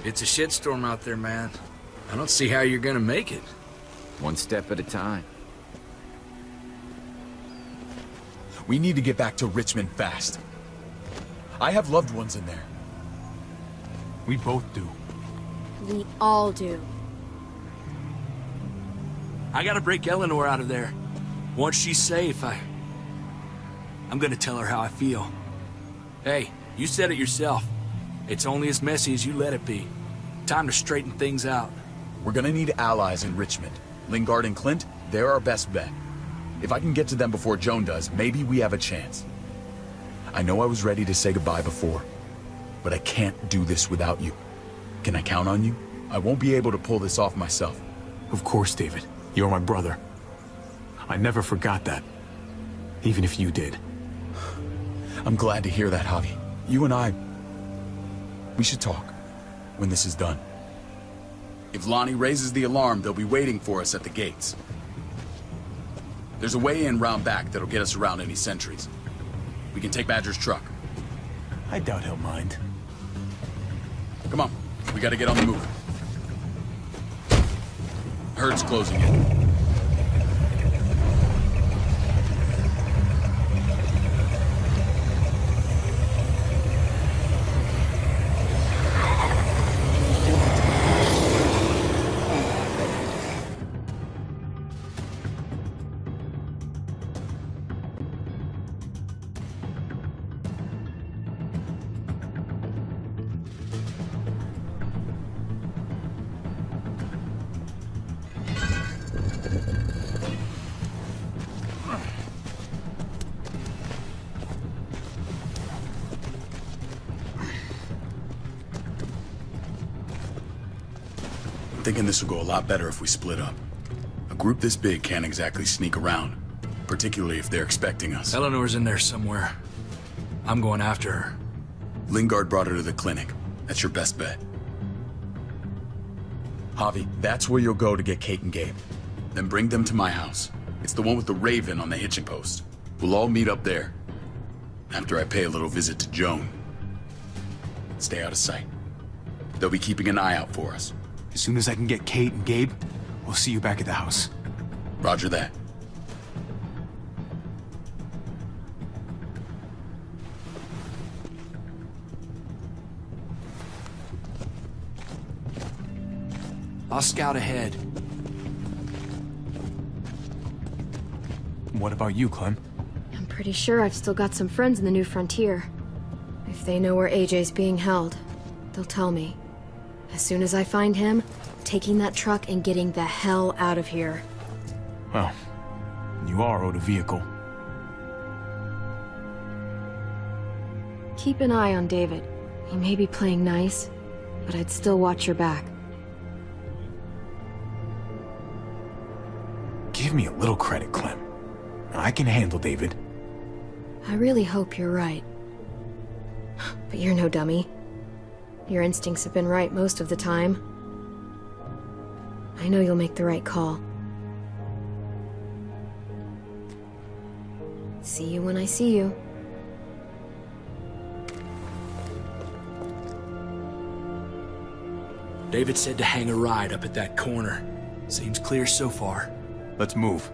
It's a shitstorm out there, man. I don't see how you're gonna make it. One step at a time. We need to get back to Richmond fast. I have loved ones in there. We both do. We all do. I gotta break Eleanor out of there. Once she's safe, I'm gonna tell her how I feel. Hey, you said it yourself. It's only as messy as you let it be. Time to straighten things out. We're gonna need allies in Richmond. Lingard and Clint, they're our best bet. If I can get to them before Joan does, maybe we have a chance. I know I was ready to say goodbye before, but I can't do this without you. Can I count on you? I won't be able to pull this off myself. Of course, David. You're my brother. I never forgot that. Even if you did. I'm glad to hear that, Javi. You and I... we should talk. When this is done. If Lonnie raises the alarm, they'll be waiting for us at the gates. There's a way in round back that'll get us around any sentries. We can take Badger's truck. I doubt he'll mind. Come on. We gotta get on the move. Herd's closing in. I'm thinking this will go a lot better if we split up. A group this big can't exactly sneak around, particularly if they're expecting us. Eleanor's in there somewhere. I'm going after her. Lingard brought her to the clinic. That's your best bet. Javi, that's where you'll go to get Kate and Gabe. Then bring them to my house. It's the one with the raven on the hitching post. We'll all meet up there. After I pay a little visit to Joan. Stay out of sight. They'll be keeping an eye out for us. As soon as I can get Kate and Gabe, we'll see you back at the house. Roger that. I'll scout ahead. What about you, Clem? I'm pretty sure I've still got some friends in the New Frontier. If they know where AJ's being held, they'll tell me. As soon as I find him, taking that truck and getting the hell out of here. Well, you are owed a vehicle. Keep an eye on David. He may be playing nice, but I'd still watch your back. Give me a little credit, Clem. I can handle David. I really hope you're right. But you're no dummy. Your instincts have been right most of the time. I know you'll make the right call. See you when I see you. David said to hang a ride up at that corner. Seems clear so far. Let's move.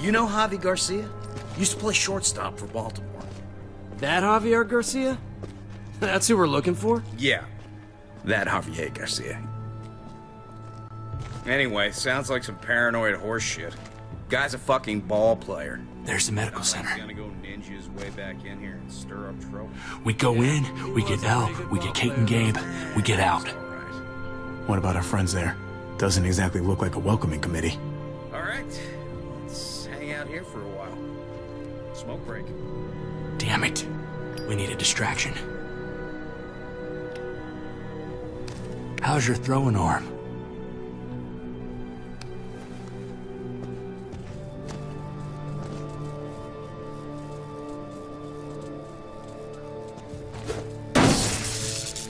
You know Javi Garcia? Used to play shortstop for Baltimore. That Javier Garcia? That's who we're looking for? Yeah, that Javier Garcia. Anyway, sounds like some paranoid horse shit. Guy's a fucking ball player. There's the medical center. He's gonna go ninja his way back in here and stir up trouble. We go in, we get Elle, we get Kate and Gabe, we get out. What about our friends there? Doesn't exactly look like a welcoming committee. All right, let's hang out here for a while. Smoke break. Damn it. We need a distraction. How's your throwing arm?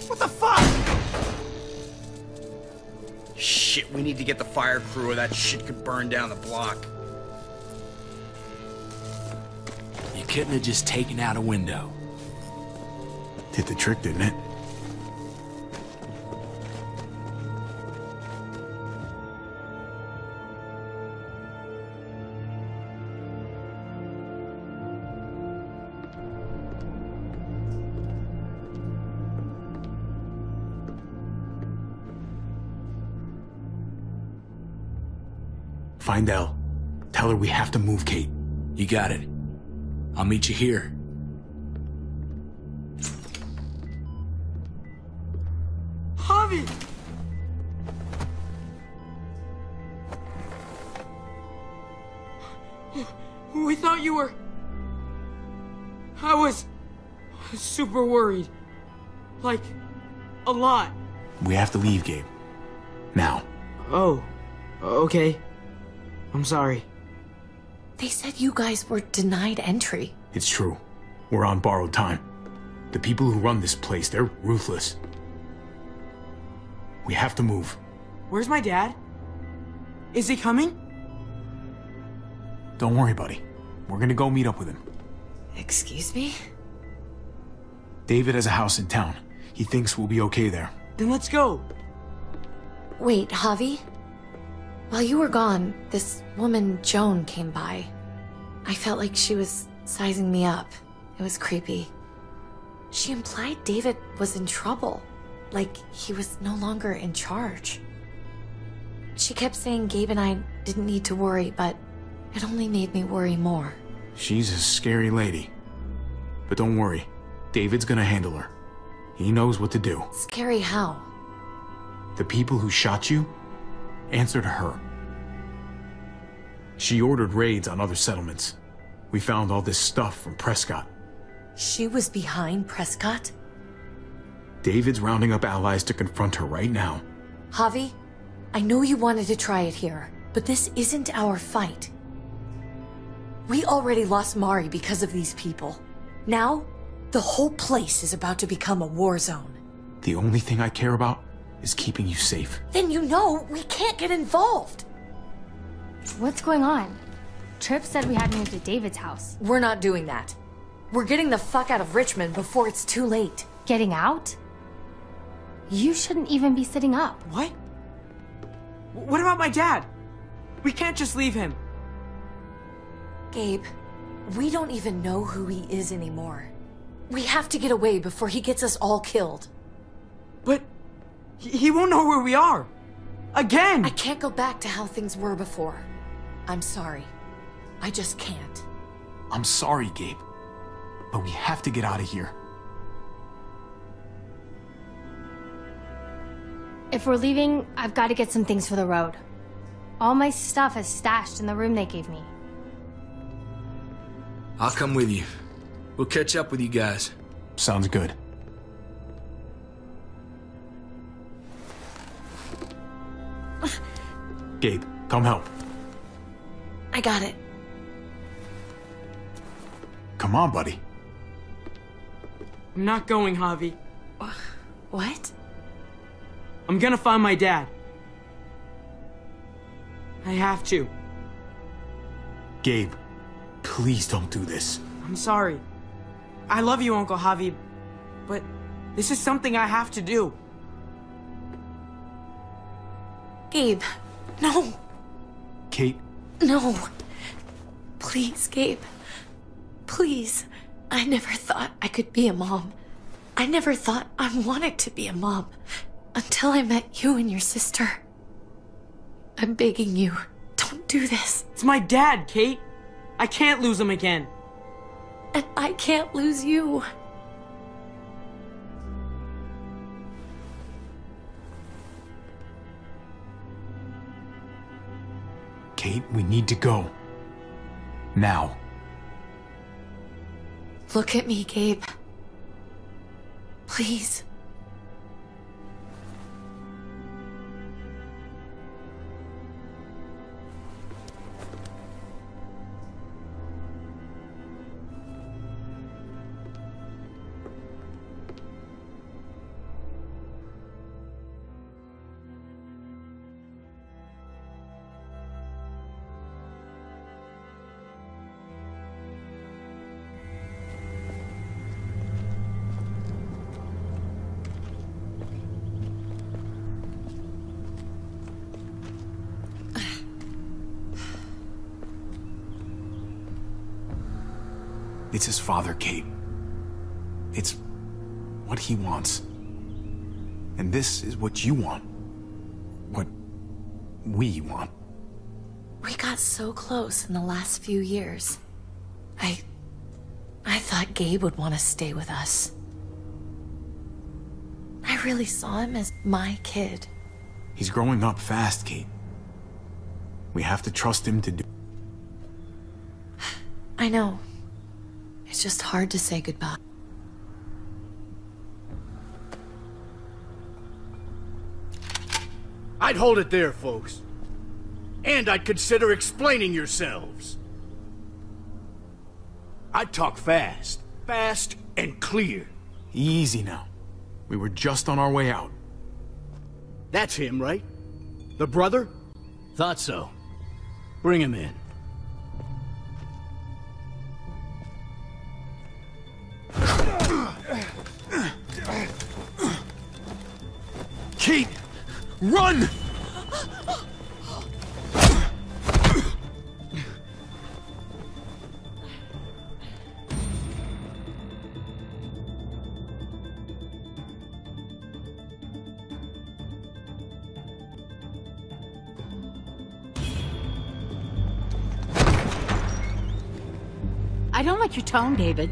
What the fuck? Shit, we need to get the fire crew or that shit could burn down the block. You couldn't have just taken out a window. Did the trick, didn't it? Find Elle. Tell her we have to move Kate. You got it. I'll meet you here. Javi! We thought you were... I was super worried. Like, a lot. We have to leave, Gabe. Now. Oh, okay. I'm sorry. They said you guys were denied entry. It's true. We're on borrowed time. The people who run this place, they're ruthless. We have to move. Where's my dad? Is he coming? Don't worry, buddy. We're gonna go meet up with him. Excuse me? David has a house in town. He thinks we'll be okay there. Then let's go. Wait, Javi? While you were gone, this woman, Joan, came by. I felt like she was sizing me up. It was creepy. She implied David was in trouble. Like he was no longer in charge. She kept saying Gabe and I didn't need to worry, but it only made me worry more. She's a scary lady. But don't worry. David's gonna handle her. He knows what to do. Scary how? The people who shot you answer to her. She ordered raids on other settlements. We found all this stuff from Prescott. She was behind Prescott? David's rounding up allies to confront her right now. Javi, I know you wanted to try it here, but this isn't our fight. We already lost Mari because of these people. Now, the whole place is about to become a war zone. The only thing I care about is keeping you safe. Then you know we can't get involved. What's going on? Tripp said we had to move to David's house. We're not doing that. We're getting the fuck out of Richmond before it's too late. Getting out? You shouldn't even be sitting up. What? What about my dad? We can't just leave him. Gabe, we don't even know who he is anymore. We have to get away before he gets us all killed. But he won't know where we are. Again! I can't go back to how things were before. I'm sorry. I just can't. I'm sorry, Gabe. But we have to get out of here. If we're leaving, I've got to get some things for the road. All my stuff is stashed in the room they gave me. I'll come with you. We'll catch up with you guys. Sounds good. Gabe, come help. I got it. Come on, buddy. I'm not going, Javi. What? I'm gonna find my dad. I have to. Gabe, please don't do this. I'm sorry. I love you, Uncle Javi, but this is something I have to do. Gabe, no. Kate? No. Please, Gabe. Please. I never thought I could be a mom. I never thought I wanted to be a mom until I met you and your sister. I'm begging you, don't do this. It's my dad, Kate. I can't lose him again. And I can't lose you. Kate, we need to go. Now. Look at me, Gabe. Please. It's his father, Kate. It's what he wants. And this is what you want. What we want. We got so close in the last few years. I thought Gabe would want to stay with us. I really saw him as my kid. He's growing up fast, Kate. We have to trust him to do. I know. It's just hard to say goodbye. I'd hold it there, folks. And I'd consider explaining yourselves. I'd talk fast. Fast and clear. Easy now. We were just on our way out. That's him, right? The brother? Thought so. Bring him in. Kate! Run! I don't like your tone, David.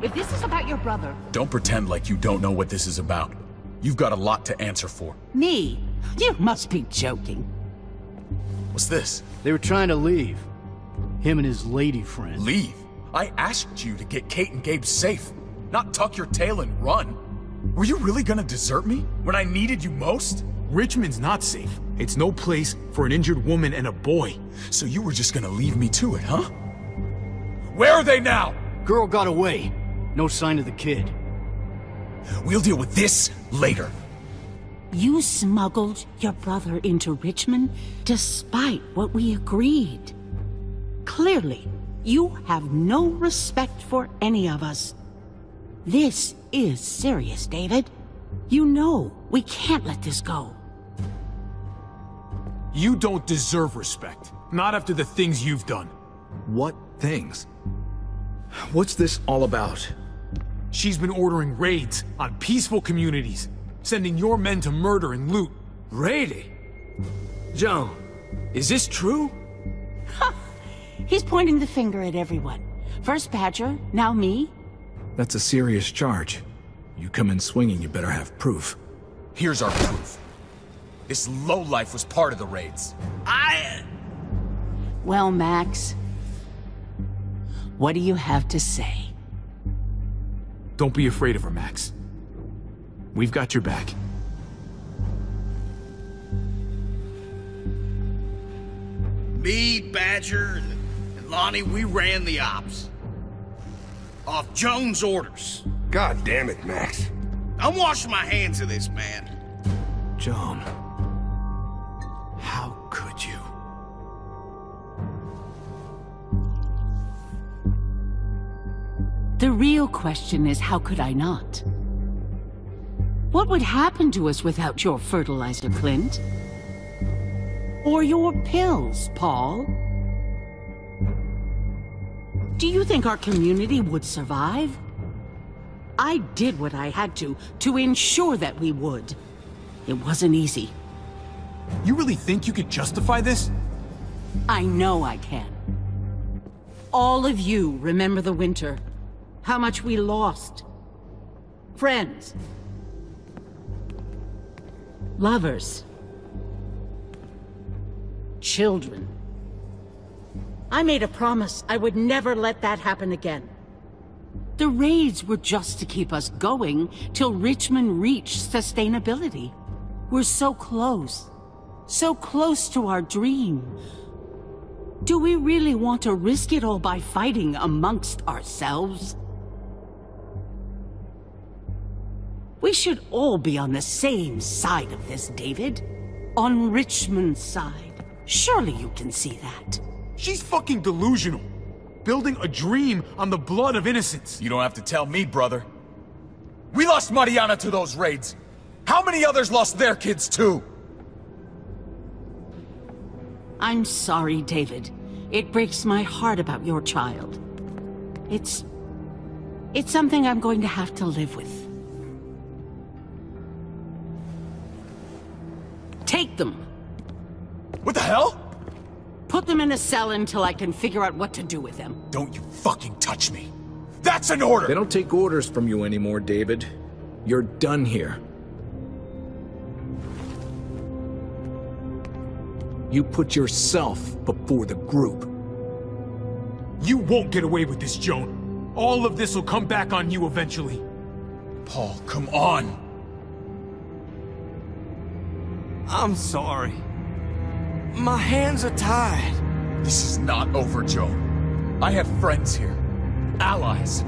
If this is about your brother... Don't pretend like you don't know what this is about. You've got a lot to answer for. Me? You must be joking. What's this? They were trying to leave. Him and his lady friend. Leave? I asked you to get Kate and Gabe safe, not tuck your tail and run. Were you really gonna desert me when I needed you most? Richmond's not safe. It's no place for an injured woman and a boy. So you were just gonna leave me to it, huh? Where are they now? Girl got away. No sign of the kid. We'll deal with this later. You smuggled your brother into Richmond despite what we agreed. Clearly, you have no respect for any of us. This is serious, David. You know we can't let this go. You don't deserve respect. Not after the things you've done. What things? What's this all about? She's been ordering raids on peaceful communities, sending your men to murder and loot. Raiding? Joan, is this true? He's pointing the finger at everyone. First Badger, now me. That's a serious charge. You come in swinging, you better have proof. Here's our proof. This lowlife was part of the raids. Well, Max, what do you have to say? Don't be afraid of her, Max. We've got your back. Me, Badger, and Lonnie, we ran the ops. Off Jones' orders. God damn it, Max. I'm washing my hands of this, man. Joan. How could you? The real question is, how could I not? What would happen to us without your fertilizer, Clint? Or your pills, Paul? Do you think our community would survive? I did what I had to ensure that we would. It wasn't easy. You really think you could justify this? I know I can. All of you remember the winter. How much we lost. Friends. Lovers. Children. I made a promise I would never let that happen again. The raids were just to keep us going till Richmond reached sustainability. We're so close to our dream. Do we really want to risk it all by fighting amongst ourselves? We should all be on the same side of this, David. On Richmond's side. Surely you can see that. She's fucking delusional. Building a dream on the blood of innocents. You don't have to tell me, brother. We lost Mariana to those raids. How many others lost their kids too? I'm sorry, David. It breaks my heart about your child. It's something I'm going to have to live with. Take them. What the hell? Put them in a cell until I can figure out what to do with them. Don't you fucking touch me. That's an order! They don't take orders from you anymore, David. You're done here. You put yourself before the group. You won't get away with this, Joan. All of this will come back on you eventually. Paul, come on! I'm sorry. My hands are tied. This is not over, Joan. I have friends here. Allies.